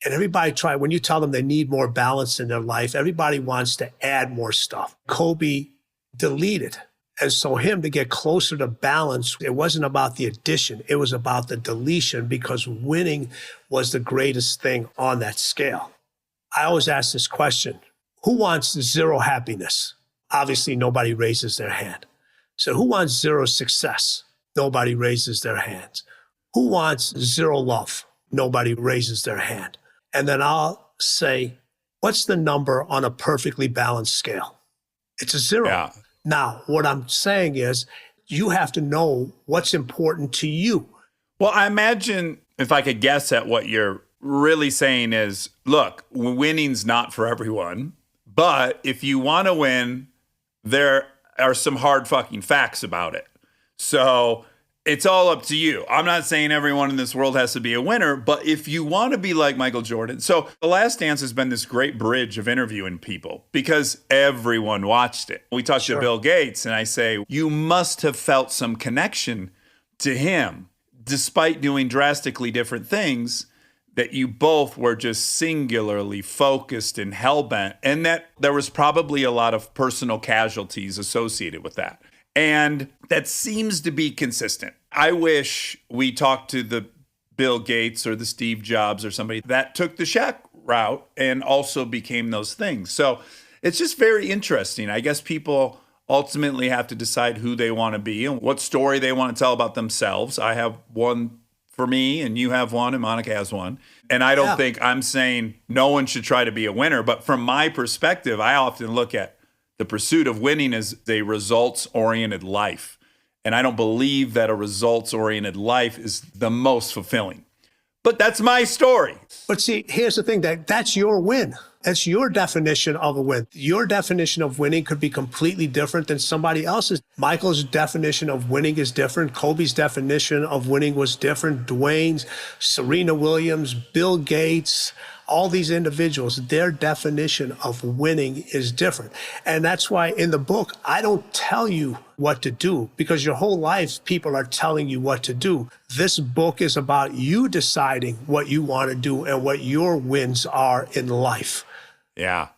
Speaker 3: And everybody when you tell them they need more balance in their life, everybody wants to add more stuff. Kobe deleted. And so him to get closer to balance, it wasn't about the addition, it was about the deletion because winning was the greatest thing on that scale. I always ask this question, who wants zero happiness? Obviously, nobody raises their hand. So who wants zero success? Nobody raises their hands. Who wants zero love? Nobody raises their hand. And then I'll say, what's the number on a perfectly balanced scale? It's a zero.
Speaker 1: Yeah.
Speaker 3: Now, what I'm saying is you have to know what's important to you.
Speaker 1: Well, I imagine if I could guess at what you're really saying is, look, winning's not for everyone, but if you want to win, there are some hard fucking facts about it. So it's all up to you. I'm not saying everyone in this world has to be a winner, but if you want to be like Michael Jordan. So The Last Dance has been this great bridge of interviewing people because everyone watched it. We talked to Bill Gates and I say, you must have felt some connection to him despite doing drastically different things, that you both were just singularly focused and hell-bent, and that there was probably a lot of personal casualties associated with that. And that seems to be consistent. I wish we talked to the Bill Gates or the Steve Jobs or somebody that took the Shaq route and also became those things. So it's just very interesting. I guess people ultimately have to decide who they want to be and what story they want to tell about themselves. I have one for me, and you have one, and Monica has one. And I don't think I'm saying no one should try to be a winner. But from my perspective, I often look at the pursuit of winning as a results-oriented life. And I don't believe that a results-oriented life is the most fulfilling. But that's my story.
Speaker 3: But see, here's the thing, that's your win. That's your definition of a win. Your definition of winning could be completely different than somebody else's. Michael's definition of winning is different. Kobe's definition of winning was different. Dwayne's, Serena Williams, Bill Gates, all these individuals, their definition of winning is different. And that's why in the book, I don't tell you what to do, because your whole life, people are telling you what to do. This book is about you deciding what you want to do and what your wins are in life.
Speaker 1: Yeah.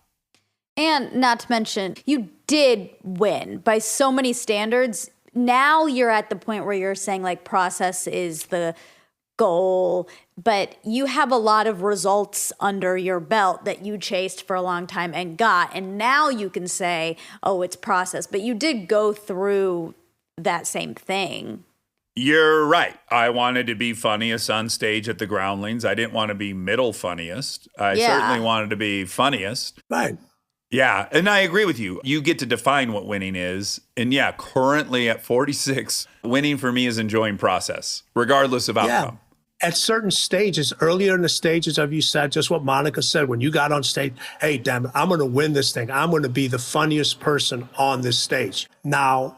Speaker 4: And not to mention, you did win by so many standards. Now you're at the point where you're saying like process is the goal, but you have a lot of results under your belt that you chased for a long time and got. And now you can say, oh, it's process. But you did go through that same thing.
Speaker 1: You're right. I wanted to be funniest on stage at the Groundlings. I didn't want to be middle funniest. I certainly wanted to be funniest.
Speaker 3: Right.
Speaker 1: Yeah. And I agree with you. You get to define what winning is. And yeah, currently at 46, winning for me is enjoying process, regardless of outcome.
Speaker 3: At certain stages, earlier in the stages of you said, just what Monica said, when you got on stage, hey, damn it, I'm going to win this thing. I'm going to be the funniest person on this stage. Now,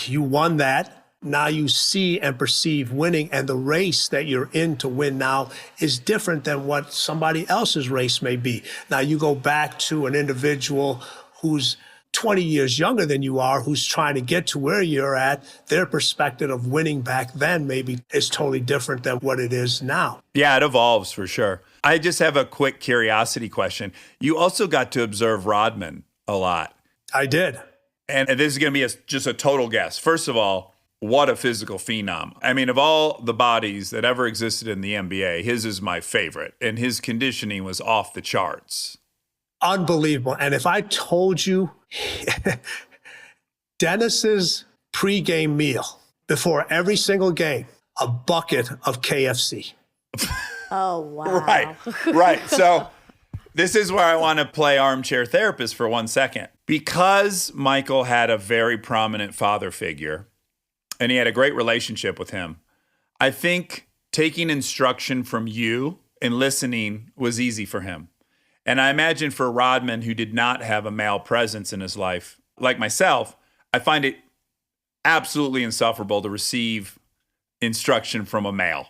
Speaker 3: you won that. Now you see and perceive winning, and the race that you're in to win now is different than what somebody else's race may be. Now you go back to an individual who's 20 years younger than you are, who's trying to get to where you're at. Their perspective of winning back then maybe is totally different than what it is now.
Speaker 1: Yeah, it evolves for sure. I just have a quick curiosity question. You also got to observe Rodman a lot.
Speaker 3: I did.
Speaker 1: And this is going to be just a total guess. First of all, what a physical phenom. I mean, of all the bodies that ever existed in the NBA, his is my favorite. And his conditioning was off the charts.
Speaker 3: Unbelievable. And if I told you Dennis's pregame meal before every single game, a bucket of KFC.
Speaker 4: Oh, wow.
Speaker 1: Right. So this is where I want to play armchair therapist for 1 second. Because Michael had a very prominent father figure, and he had a great relationship with him, I think taking instruction from you and listening was easy for him. And I imagine for Rodman, who did not have a male presence in his life, like myself, I find it absolutely insufferable to receive instruction from a male.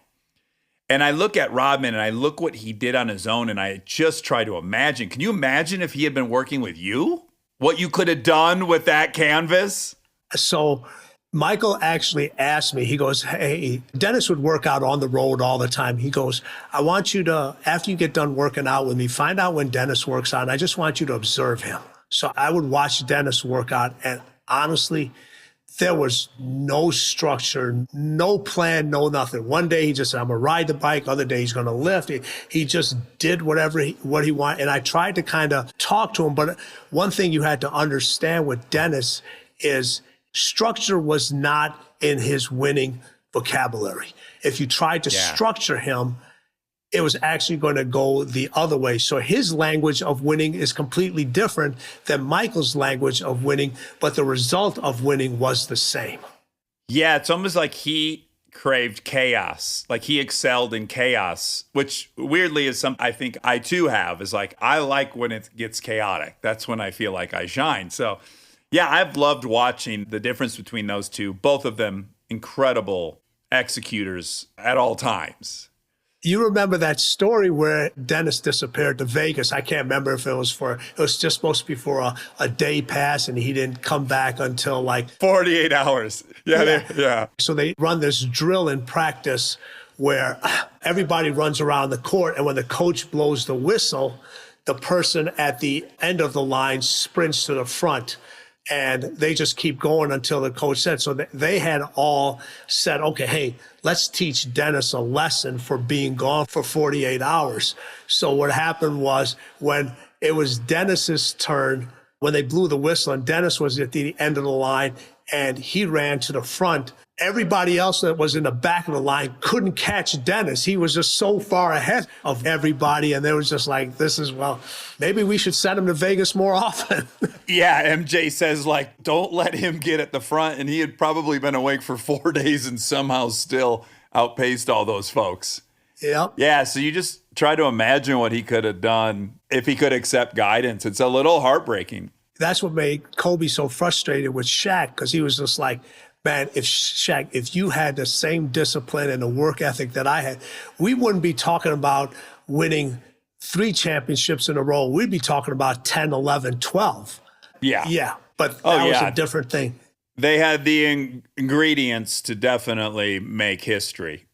Speaker 1: And I look at Rodman and I look what he did on his own, and I just try to imagine. Can you imagine if he had been working with you? What you could have done with that canvas?
Speaker 3: So Michael actually asked me, he goes, hey, Dennis would work out on the road all the time. He goes, I want you to, after you get done working out with me, find out when Dennis works out. And I just want you to observe him. So I would watch Dennis work out. And honestly, there was no structure, no plan, no nothing. One day he just said, I'm going to ride the bike. Other day he's going to lift. He just did what he wanted. And I tried to kind of talk to him. But one thing you had to understand with Dennis is structure was not in his winning vocabulary. If you tried to structure him, it was actually going to go the other way. So his language of winning is completely different than Michael's language of winning, but the result of winning was the same.
Speaker 1: Yeah, it's almost like he craved chaos. Like he excelled in chaos, which weirdly is something I think I too have, is like, I like when it gets chaotic. That's when I feel like I shine. So yeah, I've loved watching the difference between those two, both of them incredible executors at all times.
Speaker 3: You remember that story where Dennis disappeared to Vegas. I can't remember if it was just supposed to be for a day pass, and he didn't come back until like
Speaker 1: 48 hours. Yeah.
Speaker 3: So they run this drill in practice where everybody runs around the court, and when the coach blows the whistle, the person at the end of the line sprints to the front. And they just keep going until the coach said. So they had all said, okay, hey, let's teach Dennis a lesson for being gone for 48 hours. So what happened was when it was Dennis's turn, when they blew the whistle and Dennis was at the end of the line and he ran to the front, everybody else that was in the back of the line couldn't catch Dennis. He was just so far ahead of everybody. And they was just like, well, maybe we should send him to Vegas more often.
Speaker 1: Yeah, MJ says, like, don't let him get at the front. And he had probably been awake for 4 days and somehow still outpaced all those folks.
Speaker 3: Yep.
Speaker 1: Yeah, so you just try to imagine what he could have done if he could accept guidance. It's a little heartbreaking.
Speaker 3: That's what made Kobe so frustrated with Shaq, because he was just like, man, if you had the same discipline and the work ethic that I had, we wouldn't be talking about winning 3 championships in a row. We'd be talking about 10, 11, 12.
Speaker 1: Yeah.
Speaker 3: Yeah, but that was a different thing.
Speaker 1: They had the ingredients to definitely make history.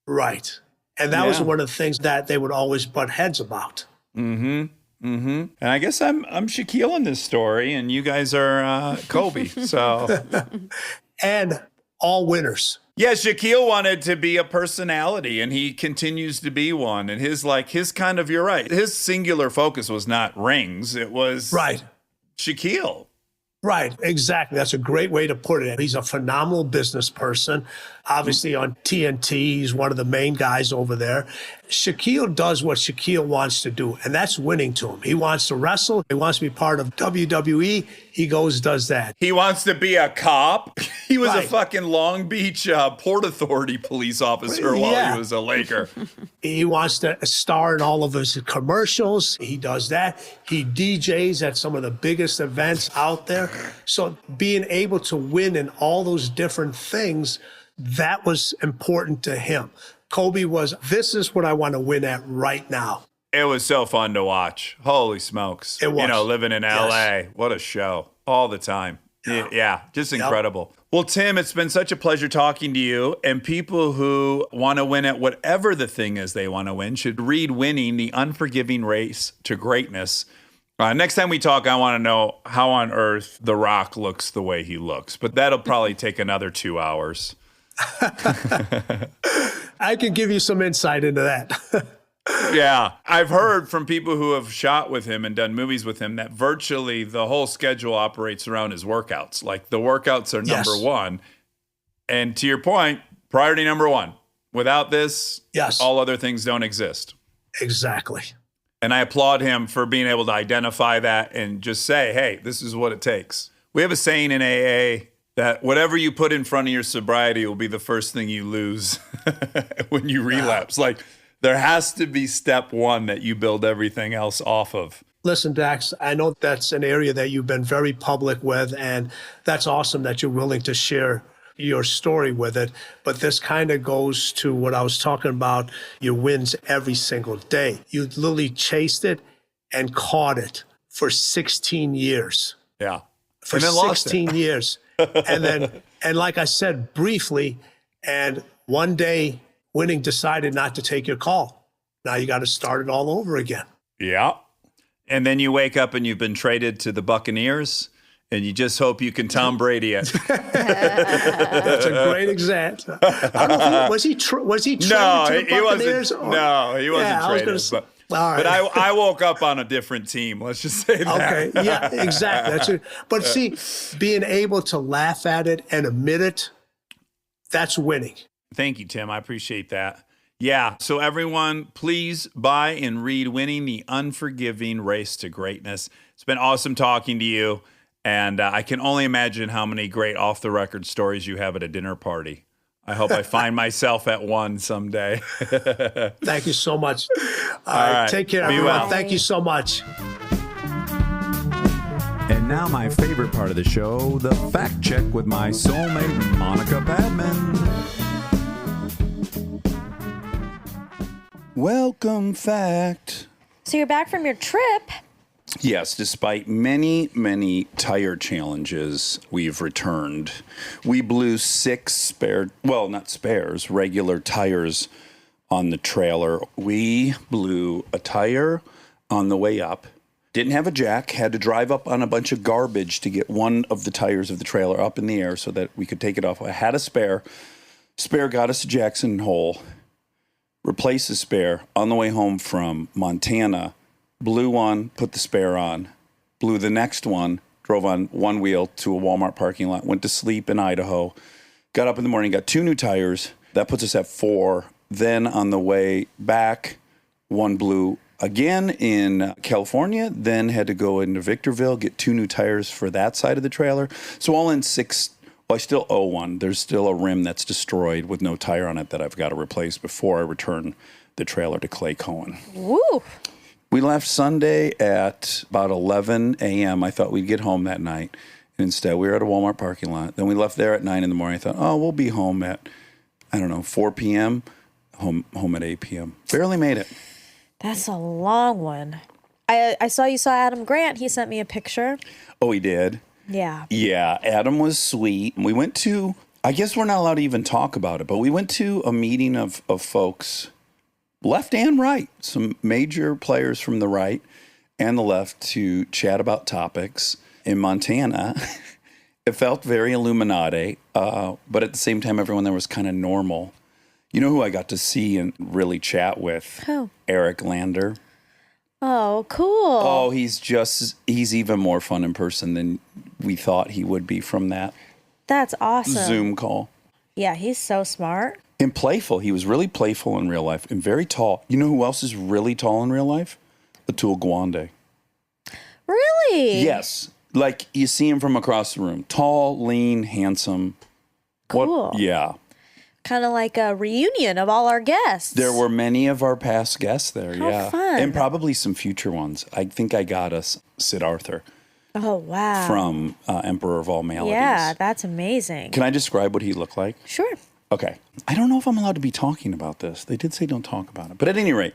Speaker 3: Right. And that was one of the things that they would always butt heads about.
Speaker 1: Mm-hmm. Mm-hmm. And I guess I'm Shaquille in this story, and you guys are Kobe. So,
Speaker 3: and all winners.
Speaker 1: Yeah, Shaquille wanted to be a personality, and he continues to be one. And his kind of, you're right, his singular focus was not rings. It was Shaquille.
Speaker 3: Right, exactly. That's a great way to put it. He's a phenomenal business person. Obviously on TNT, he's one of the main guys over there. Shaquille does what Shaquille wants to do, and that's winning to him. He wants to wrestle. He wants to be part of WWE. He goes, does that.
Speaker 1: He wants to be a cop. He was a fucking Long Beach Port Authority police officer while he was a Laker.
Speaker 3: He wants to star in all of his commercials. He does that. He DJs at some of the biggest events out there. So being able to win in all those different things, that was important to him. Kobe was, this is what I want to win at right now.
Speaker 1: It was so fun to watch. Holy smokes.
Speaker 3: It was.
Speaker 1: You know, living in LA. What a show. All the time. Yeah, just incredible. Well, Tim, it's been such a pleasure talking to you. And people who want to win at whatever the thing is they want to win should read Winning, The Unforgiving Race to Greatness. Next time we talk, I want to know how on earth The Rock looks the way he looks. But that'll probably take another 2 hours.
Speaker 3: I can give you some insight into that.
Speaker 1: Yeah. I've heard from people who have shot with him and done movies with him that virtually the whole schedule operates around his workouts. Like the workouts are number one. And to your point, priority number one. Without this, all other things don't exist.
Speaker 3: Exactly.
Speaker 1: And I applaud him for being able to identify that and just say, hey, this is what it takes. We have a saying in AA that whatever you put in front of your sobriety will be the first thing you lose when you relapse. Like there has to be step one that you build everything else off of.
Speaker 3: Listen, Dax, I know that's an area that you've been very public with, and that's awesome that you're willing to share your story with it. But this kind of goes to what I was talking about, your wins every single day. You literally chased it and caught it for 16 years.
Speaker 1: Yeah.
Speaker 3: For 16 years. And like I said briefly, and one day Winning decided not to take your call. Now you got to start it all over again.
Speaker 1: Yeah. And then you wake up and you've been traded to the Buccaneers, and you just hope you can Tom Brady it.
Speaker 3: That's a great example. I don't know, was he traded to the Buccaneers?
Speaker 1: No, he wasn't traded. But I woke up on a different team. Let's just say that.
Speaker 3: Okay, yeah, exactly. That's it. But see, being able to laugh at it and admit it, that's winning.
Speaker 1: Thank you, Tim. I appreciate that. Yeah. So everyone, please buy and read Winning, The Unforgiving Race to Greatness. It's been awesome talking to you. And I can only imagine how many great off-the-record stories you have at a dinner party. I hope I find myself at one someday.
Speaker 3: Thank you so much.
Speaker 1: All right.
Speaker 3: Take care, everyone. Well. Thank you so much.
Speaker 1: And now my favorite part of the show, the fact check with my soulmate, Monica Padman. Welcome, fact.
Speaker 6: So you're back from your trip.
Speaker 1: Yes, despite many, many tire challenges, we've returned. We blew 6 regular tires on the trailer. We blew a tire on the way up, Didn't have a jack, had to drive up on a bunch of garbage to get one of the tires of the trailer up in the air so that we could take it off. I had a spare. Spare got us to Jackson Hole, replaced the spare on the way home from Montana, blew one, put the spare on, blew the next one, drove on one wheel to a Walmart parking lot, went to sleep in Idaho, got up in the morning, got 2 new tires. That puts us at 4. Then on the way back, one blew again in California, then had to go into Victorville, get 2 new tires for that side of the trailer. So all in 6. Well, I still owe one. There's still a rim that's destroyed with no tire on it that I've got to replace before I return the trailer to Clay Cohen.
Speaker 6: Woo!
Speaker 1: We left Sunday at about 11 a.m. I thought we'd get home that night. And instead, we were at a Walmart parking lot. Then we left there at 9 in the morning. I thought, oh, we'll be home at, 4 p.m., home at 8 p.m. Barely made it.
Speaker 6: That's a long one. I saw you saw Adam Grant. He sent me a picture.
Speaker 1: Oh, he did?
Speaker 6: Yeah.
Speaker 1: Yeah, Adam was sweet. We went to, I guess we're not allowed to even talk about it, but we went to a meeting of folks, left and right, some major players from the right and the left to chat about topics in Montana. It felt very Illuminati, but at the same time, everyone there was kind of normal. You know who I got to see and really chat with?
Speaker 6: Who?
Speaker 1: Eric Lander.
Speaker 6: Oh, cool.
Speaker 1: Oh, he's even more fun in person than we thought he would be from that
Speaker 6: That's awesome.
Speaker 1: Zoom call.
Speaker 6: Yeah, he's so smart.
Speaker 1: And playful. He was really playful in real life and very tall. You know who else is really tall in real life? Atul Gawande.
Speaker 6: Really?
Speaker 1: Yes. Like you see him from across the room. Tall, lean, handsome.
Speaker 6: Cool.
Speaker 1: Yeah.
Speaker 6: Kind of like a reunion of all our guests.
Speaker 1: There were many of our past guests there.
Speaker 6: How
Speaker 1: yeah.
Speaker 6: fun.
Speaker 1: And probably some future ones. I think I got us Sid Arthur
Speaker 6: Oh, wow.
Speaker 1: from Emperor of All Maladies.
Speaker 6: Yeah, that's amazing.
Speaker 1: Can I describe what he looked like?
Speaker 6: Sure.
Speaker 1: Okay. I don't know if I'm allowed to be talking about this. They did say don't talk about it. But at any rate,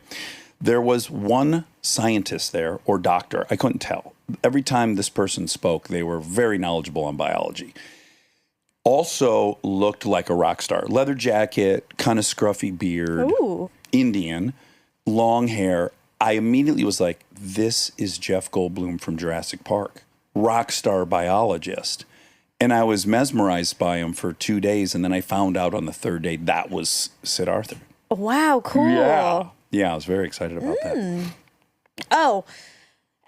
Speaker 1: there was one scientist there or doctor. I couldn't tell. Every time this person spoke, they were very knowledgeable on biology. Also looked like a rock star. Leather jacket, kind of scruffy beard,
Speaker 6: Ooh.
Speaker 1: Indian, long hair. I immediately was like, this is Jeff Goldblum from Jurassic Park. Rock star biologist. And I was mesmerized by him for 2 days. And then I found out on the 3rd day that was Sid Arthur.
Speaker 6: Wow, cool.
Speaker 1: Yeah, I was very excited about that.
Speaker 6: Oh,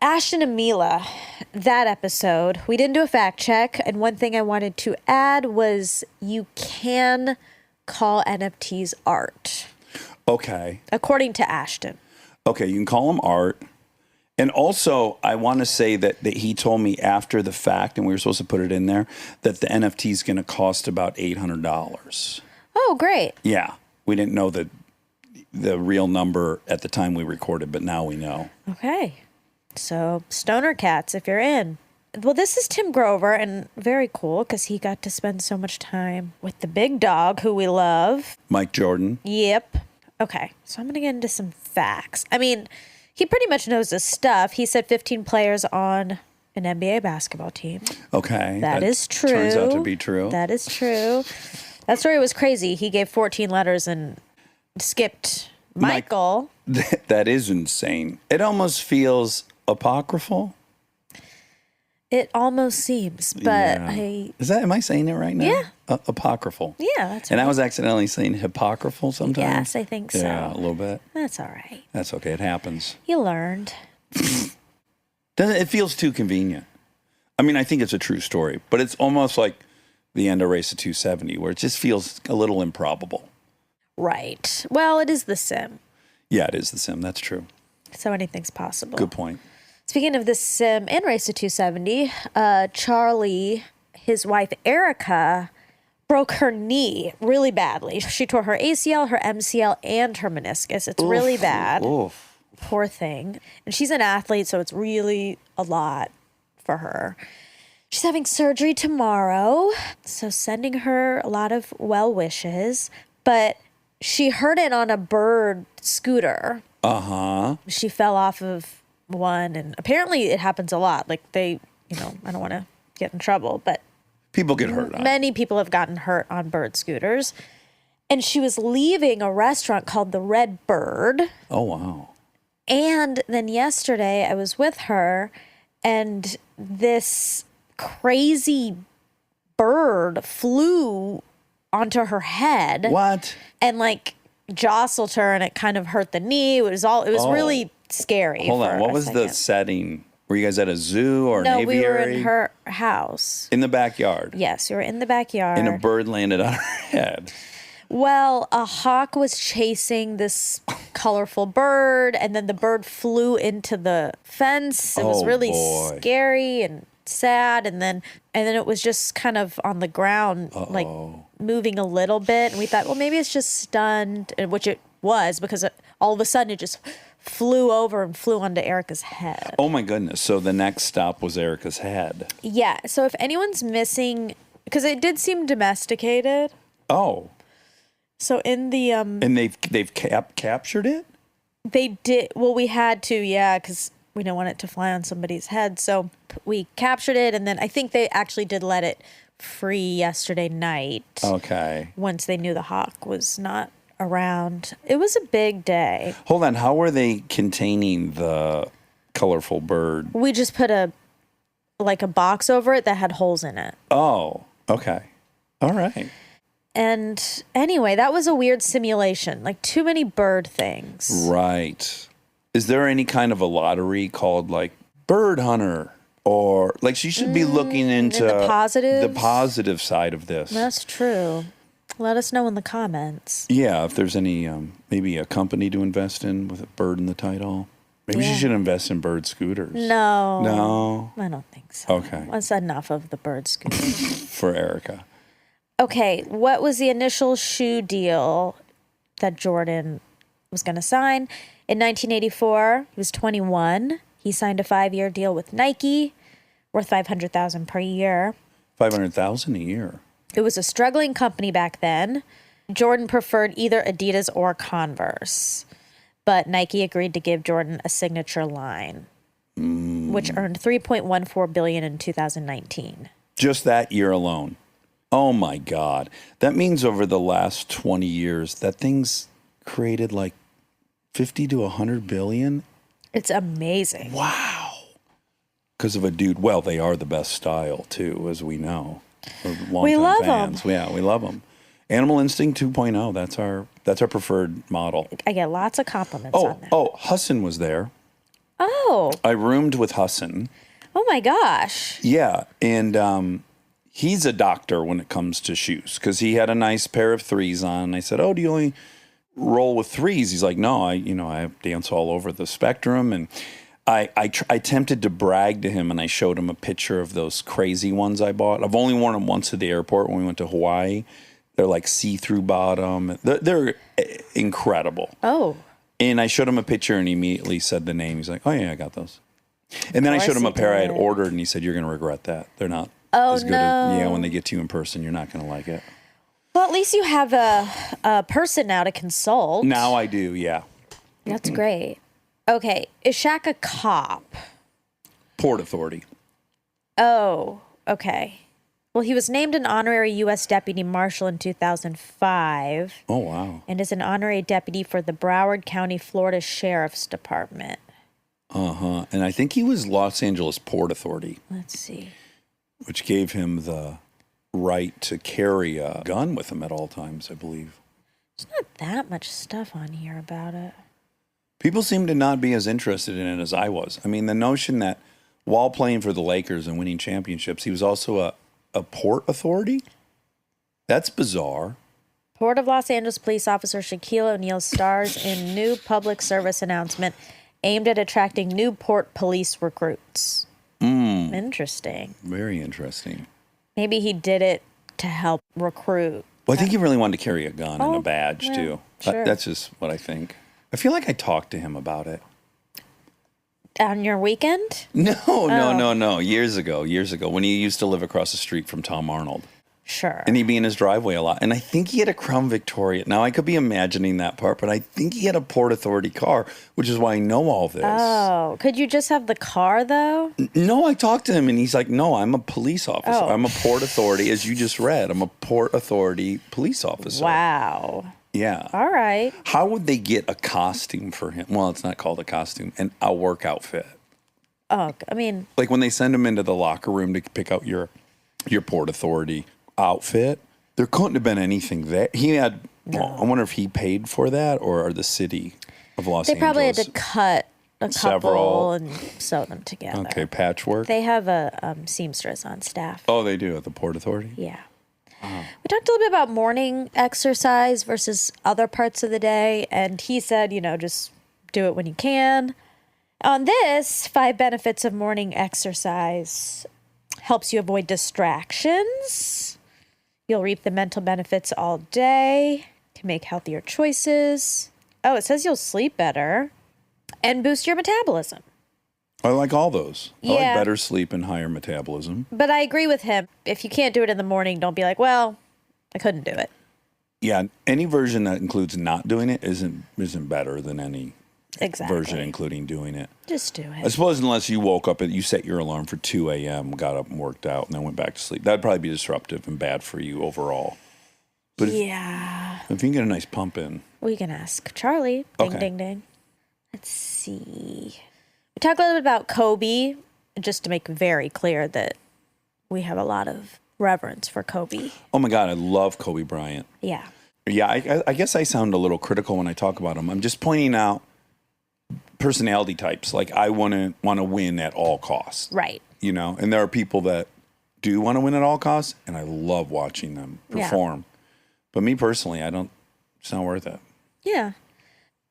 Speaker 6: Ashton and Mila, that episode, we didn't do a fact check. And one thing I wanted to add was you can call NFTs art,
Speaker 1: Okay.
Speaker 6: according to Ashton.
Speaker 1: Okay, you can call him art. And also, I want to say that he told me after the fact, and we were supposed to put it in there, that the NFT is going to cost about $800.
Speaker 6: Oh, great.
Speaker 1: Yeah. We didn't know the real number at the time we recorded, but now we know.
Speaker 6: Okay. So, Stoner Cats, if you're in. Well, this is Tim Grover, and very cool because he got to spend so much time with the big dog who we love.
Speaker 1: Mike Jordan.
Speaker 6: Yep. Okay. So, I'm going to get into some facts. I mean, he pretty much knows his stuff. He said 15 players on an NBA basketball team.
Speaker 1: Okay.
Speaker 6: That is true.
Speaker 1: Turns out to be true.
Speaker 6: That is true. That story was crazy. He gave 14 letters and skipped Michael.
Speaker 1: That is insane. It almost feels apocryphal.
Speaker 6: It almost seems, but
Speaker 1: Yeah. Am I saying it right now?
Speaker 6: Yeah.
Speaker 1: Apocryphal.
Speaker 6: Yeah, that's
Speaker 1: And I
Speaker 6: right.
Speaker 1: was accidentally saying hypocritical sometimes.
Speaker 6: Yes, I think so.
Speaker 1: Yeah, a little bit.
Speaker 6: That's all right.
Speaker 1: That's okay. It happens.
Speaker 6: You learned.
Speaker 1: It feels too convenient. I mean, I think it's a true story, but it's almost like the end of Race of 270, where it just feels a little improbable.
Speaker 6: Right. Well, it is The Sim,
Speaker 1: Yeah, it is The Sim. That's true.
Speaker 6: so anything's possible.
Speaker 1: Good point.
Speaker 6: Speaking of The Sim and Race to 270, Charlie, his wife Erica, broke her knee really badly. She tore her ACL, her MCL, and her meniscus. It's really bad.
Speaker 1: Oof.
Speaker 6: Poor thing. And she's an athlete, so it's really a lot for her. She's having surgery tomorrow, so sending her a lot of well wishes. But she heard it on a bird scooter.
Speaker 1: Uh-huh.
Speaker 6: She fell off of one, and apparently it happens a lot. Like I don't want to get in trouble, but
Speaker 1: People get hurt on it.
Speaker 6: many people have gotten hurt on bird scooters. And she was leaving a restaurant called the Red Bird.
Speaker 1: Oh, wow.
Speaker 6: And then yesterday I was with her and this crazy bird flew onto her head.
Speaker 1: What?
Speaker 6: And like jostled her and it kind of hurt the knee. It was really scary.
Speaker 1: Hold on.
Speaker 6: for
Speaker 1: What
Speaker 6: a
Speaker 1: was the
Speaker 6: second.
Speaker 1: setting? Were you guys at a zoo or
Speaker 6: No,
Speaker 1: an
Speaker 6: we were
Speaker 1: aviary?
Speaker 6: in her house.
Speaker 1: In the backyard.
Speaker 6: Yes, we were in the backyard.
Speaker 1: And a bird landed on her head.
Speaker 6: Well, a hawk was chasing this colorful bird, and then the bird flew into the fence. It was
Speaker 1: Oh,
Speaker 6: really
Speaker 1: boy.
Speaker 6: scary and sad, and then it was just kind of on the ground, like moving a little bit. And we thought, well, maybe it's just stunned, which it was because all of a sudden it just flew over and flew onto Erica's head.
Speaker 1: Oh my goodness. So the next stop was Erica's head.
Speaker 6: Yeah. So if anyone's missing, because it did seem domesticated.
Speaker 1: Oh.
Speaker 6: So in the
Speaker 1: And they've captured it?
Speaker 6: They did. Well, we had to, yeah, because we didn't want it to fly on somebody's head. So we captured it, and then I think they actually did let it free yesterday night.
Speaker 1: Okay.
Speaker 6: Once they knew the hawk was not around. It was a big day.
Speaker 1: Hold on. How were they containing the colorful bird?
Speaker 6: We just put a box over it that had holes in it.
Speaker 1: Oh, okay. All right.
Speaker 6: And anyway, that was a weird simulation. Like too many bird things.
Speaker 1: Right. Is there any kind of a lottery called like Bird Hunter? Or like she should be looking into
Speaker 6: the positives?
Speaker 1: the positive side of this.
Speaker 6: That's true. Let us know in the comments.
Speaker 1: Yeah, if there's any, maybe a company to invest in with a bird in the title. Maybe she should invest in bird scooters.
Speaker 6: No.
Speaker 1: No?
Speaker 6: I don't think so.
Speaker 1: Okay.
Speaker 6: That's enough of the bird scooter.
Speaker 1: For Erica.
Speaker 6: Okay, what was the initial shoe deal that Jordan was going to sign? In 1984, he was 21. He signed a 5-year deal with Nike, worth $500,000 per year.
Speaker 1: $500,000 a year.
Speaker 6: It was a struggling company back then. Jordan preferred either Adidas or Converse, but Nike agreed to give Jordan a signature line, which earned $3.14 billion in 2019.
Speaker 1: Just that year alone. Oh my God. That means over the last 20 years, that thing's created like 50 to 100 billion.
Speaker 6: It's amazing.
Speaker 1: Wow. Because of a dude. Well, they are the best style too, as we know.
Speaker 6: We love 'em.
Speaker 1: Yeah, we love them. Animal Instinct 2.0. That's our preferred model.
Speaker 6: I get lots of compliments on that.
Speaker 1: Oh, Hassan was there.
Speaker 6: Oh,
Speaker 1: I roomed with Hassan.
Speaker 6: oh my gosh.
Speaker 1: Yeah, and he's a doctor when it comes to shoes because he had a nice pair of threes on. I said, "Oh, do you only roll with threes?" He's like, "No, I dance all over the spectrum." And I attempted to brag to him, and I showed him a picture of those crazy ones I bought. I've only worn them once at the airport when we went to Hawaii. They're like see-through bottom. They're incredible.
Speaker 6: Oh,
Speaker 1: And I showed him a picture, and he immediately said the name. He's like, "Oh yeah, I got those." And then I showed him a
Speaker 6: he
Speaker 1: pair I had
Speaker 6: did.
Speaker 1: ordered, and he said, "You're going to regret that. They're not
Speaker 6: Oh,
Speaker 1: as good
Speaker 6: no.
Speaker 1: as when they get to you in person. You're not going to like it."
Speaker 6: well, at least you have a person now to consult.
Speaker 1: Now I do, yeah.
Speaker 6: That's great. Okay, is Shaq a cop?
Speaker 1: Port Authority.
Speaker 6: Oh, okay. Well, he was named an honorary U.S. Deputy Marshal in 2005
Speaker 1: Oh wow.
Speaker 6: and is an honorary deputy for the Broward County, Florida Sheriff's Department.
Speaker 1: And I think he was Los Angeles Port Authority,
Speaker 6: Let's see.
Speaker 1: which gave him the right to carry a gun with him at all times, I believe.
Speaker 6: There's not that much stuff on here about it.
Speaker 1: People seem to not be as interested in it as I was. I mean, the notion that while playing for the Lakers and winning championships, he was also a Port Authority? That's bizarre.
Speaker 6: Port of Los Angeles police officer Shaquille O'Neal stars in new public service announcement aimed at attracting new port police recruits. Interesting.
Speaker 1: Very interesting.
Speaker 6: Maybe he did it to help recruit.
Speaker 1: Well, I think he really wanted to carry a gun and
Speaker 6: Oh,
Speaker 1: a badge,
Speaker 6: yeah,
Speaker 1: too.
Speaker 6: sure.
Speaker 1: That's just what I think. I feel like I talked to him about it.
Speaker 6: On your weekend?
Speaker 1: No. Years ago, when he used to live across the street from Tom Arnold.
Speaker 6: Sure.
Speaker 1: And he'd be in his driveway a lot. And I think he had a Crown Victoria. Now, I could be imagining that part, but I think he had a Port Authority car, which is why I know all this.
Speaker 6: Oh, could you just have the car though?
Speaker 1: No, I talked to him, and he's like, no, I'm a police officer.
Speaker 6: Oh.
Speaker 1: I'm a Port Authority, as you just read. I'm a Port Authority police officer.
Speaker 6: Wow.
Speaker 1: Yeah.
Speaker 6: All right.
Speaker 1: How would they get a costume for him? Well, it's not called a costume, a work outfit.
Speaker 6: Oh, I mean,
Speaker 1: Like when they send him into the locker room to pick out your Port Authority outfit, there couldn't have been anything there. He had, well, I wonder if he paid for that or the city of Los
Speaker 6: they
Speaker 1: Angeles.
Speaker 6: probably had to cut a
Speaker 1: Several.
Speaker 6: couple and sew them together.
Speaker 1: Okay, patchwork.
Speaker 6: They have a seamstress on staff.
Speaker 1: Oh, they do at the Port Authority?
Speaker 6: Yeah. We talked a little bit about morning exercise versus other parts of the day, and he said, just do it when you can. On this, 5 benefits of morning exercise: helps you avoid distractions. You'll reap the mental benefits all day. Can make healthier choices. Oh, it says you'll sleep better and boost your metabolism.
Speaker 1: I like all those. I like
Speaker 6: Yeah.
Speaker 1: better sleep and higher metabolism.
Speaker 6: But I agree with him. If you can't do it in the morning, don't be like, well, I couldn't do it.
Speaker 1: Yeah, any version that includes not doing it isn't better than any
Speaker 6: Exactly.
Speaker 1: version including doing it.
Speaker 6: Just do
Speaker 1: I
Speaker 6: it.
Speaker 1: suppose unless you woke up and you set your alarm for 2 a.m., got up and worked out, and then went back to sleep. That'd probably be disruptive and bad for you overall. But
Speaker 6: Yeah.
Speaker 1: if you can get a nice pump in,
Speaker 6: We can ask Charlie. Ding,
Speaker 1: Okay.
Speaker 6: ding, ding. Let's see. We talked a little bit about Kobe, just to make very clear that we have a lot of reverence for Kobe.
Speaker 1: oh my God, I love Kobe Bryant.
Speaker 6: Yeah.
Speaker 1: Yeah, I guess I sound a little critical when I talk about him. I'm just pointing out personality types. Like I want to win at all costs.
Speaker 6: Right.
Speaker 1: And there are people that do want to win at all costs, and I love watching them perform. But me personally, it's not worth it.
Speaker 6: Yeah.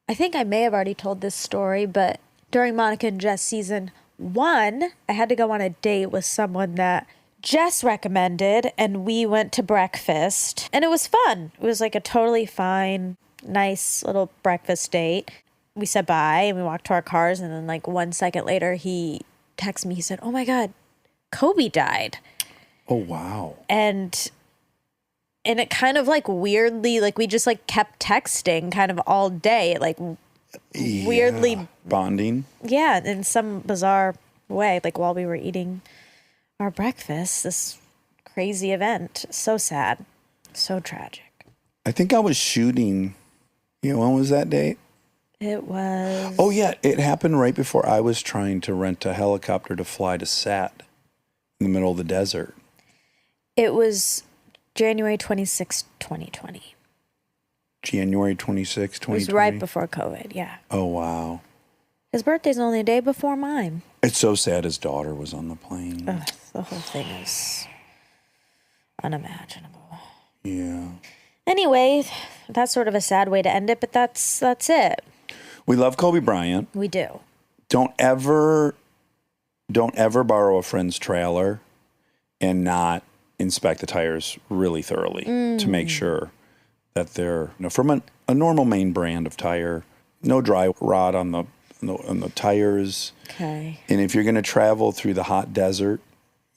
Speaker 6: I think I may have already told this story, but during Monica and Jess season 1, I had to go on a date with someone that Jess recommended, and we went to breakfast, and it was fun. It was like a totally fine, nice little breakfast date. We said bye and we walked to our cars, and then like 1 second later, he texted me. He said, "Oh my God, Kobe died."
Speaker 1: Oh, wow.
Speaker 6: And it kind of like weirdly, like we just like kept texting kind of all day, like weirdly,
Speaker 1: Yeah. Bonding.
Speaker 6: yeah, in some bizarre way, like while we were eating our breakfast, this crazy event. So sad, so tragic.
Speaker 1: I think I was shooting. When was that date?
Speaker 6: It was,
Speaker 1: Oh, yeah. It happened right before I was trying to rent a helicopter to fly to set in the middle of the desert.
Speaker 6: it was January 26th, 2020.
Speaker 1: January 26, 2020.
Speaker 6: It was right before COVID, yeah.
Speaker 1: Oh, wow.
Speaker 6: His birthday's only a day before mine.
Speaker 1: It's so sad his daughter was on the plane.
Speaker 6: Ugh, the whole thing is unimaginable.
Speaker 1: Yeah.
Speaker 6: Anyway, that's sort of a sad way to end it, but that's it.
Speaker 1: We love Kobe Bryant.
Speaker 6: We do.
Speaker 1: Don't ever borrow a friend's trailer and not inspect the tires really thoroughly to make sure that they're from a normal main brand of tire, no dry rot on the tires.
Speaker 6: Okay.
Speaker 1: And if you're going to travel through the hot desert,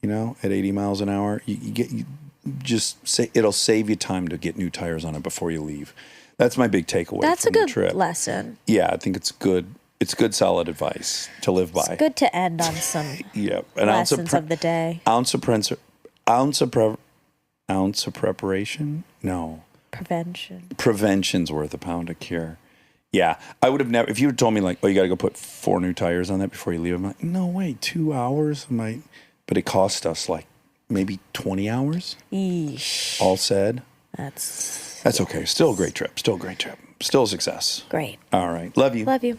Speaker 1: at 80 miles an hour, it'll save you time to get new tires on it before you leave. That's my big takeaway
Speaker 6: That's a
Speaker 1: from the
Speaker 6: good
Speaker 1: trip.
Speaker 6: lesson.
Speaker 1: Yeah, I think it's good. It's good, solid advice to live by.
Speaker 6: It's good to end on some
Speaker 1: Yeah, an ounce
Speaker 6: lessons of the day.
Speaker 1: ounce of preparation. No,
Speaker 6: Prevention.
Speaker 1: prevention's worth a pound of cure. Yeah, I would have never. If you had told me like, oh, you got to go put 4 new tires on that before you leave, I'm like, no way, 2 hours. But it cost us like maybe 20 hours.
Speaker 6: Yeesh.
Speaker 1: All said.
Speaker 6: That's
Speaker 1: That's okay. Still a great trip. Still a great trip. Still a success.
Speaker 6: great.
Speaker 1: All right. Love you.
Speaker 6: Love you.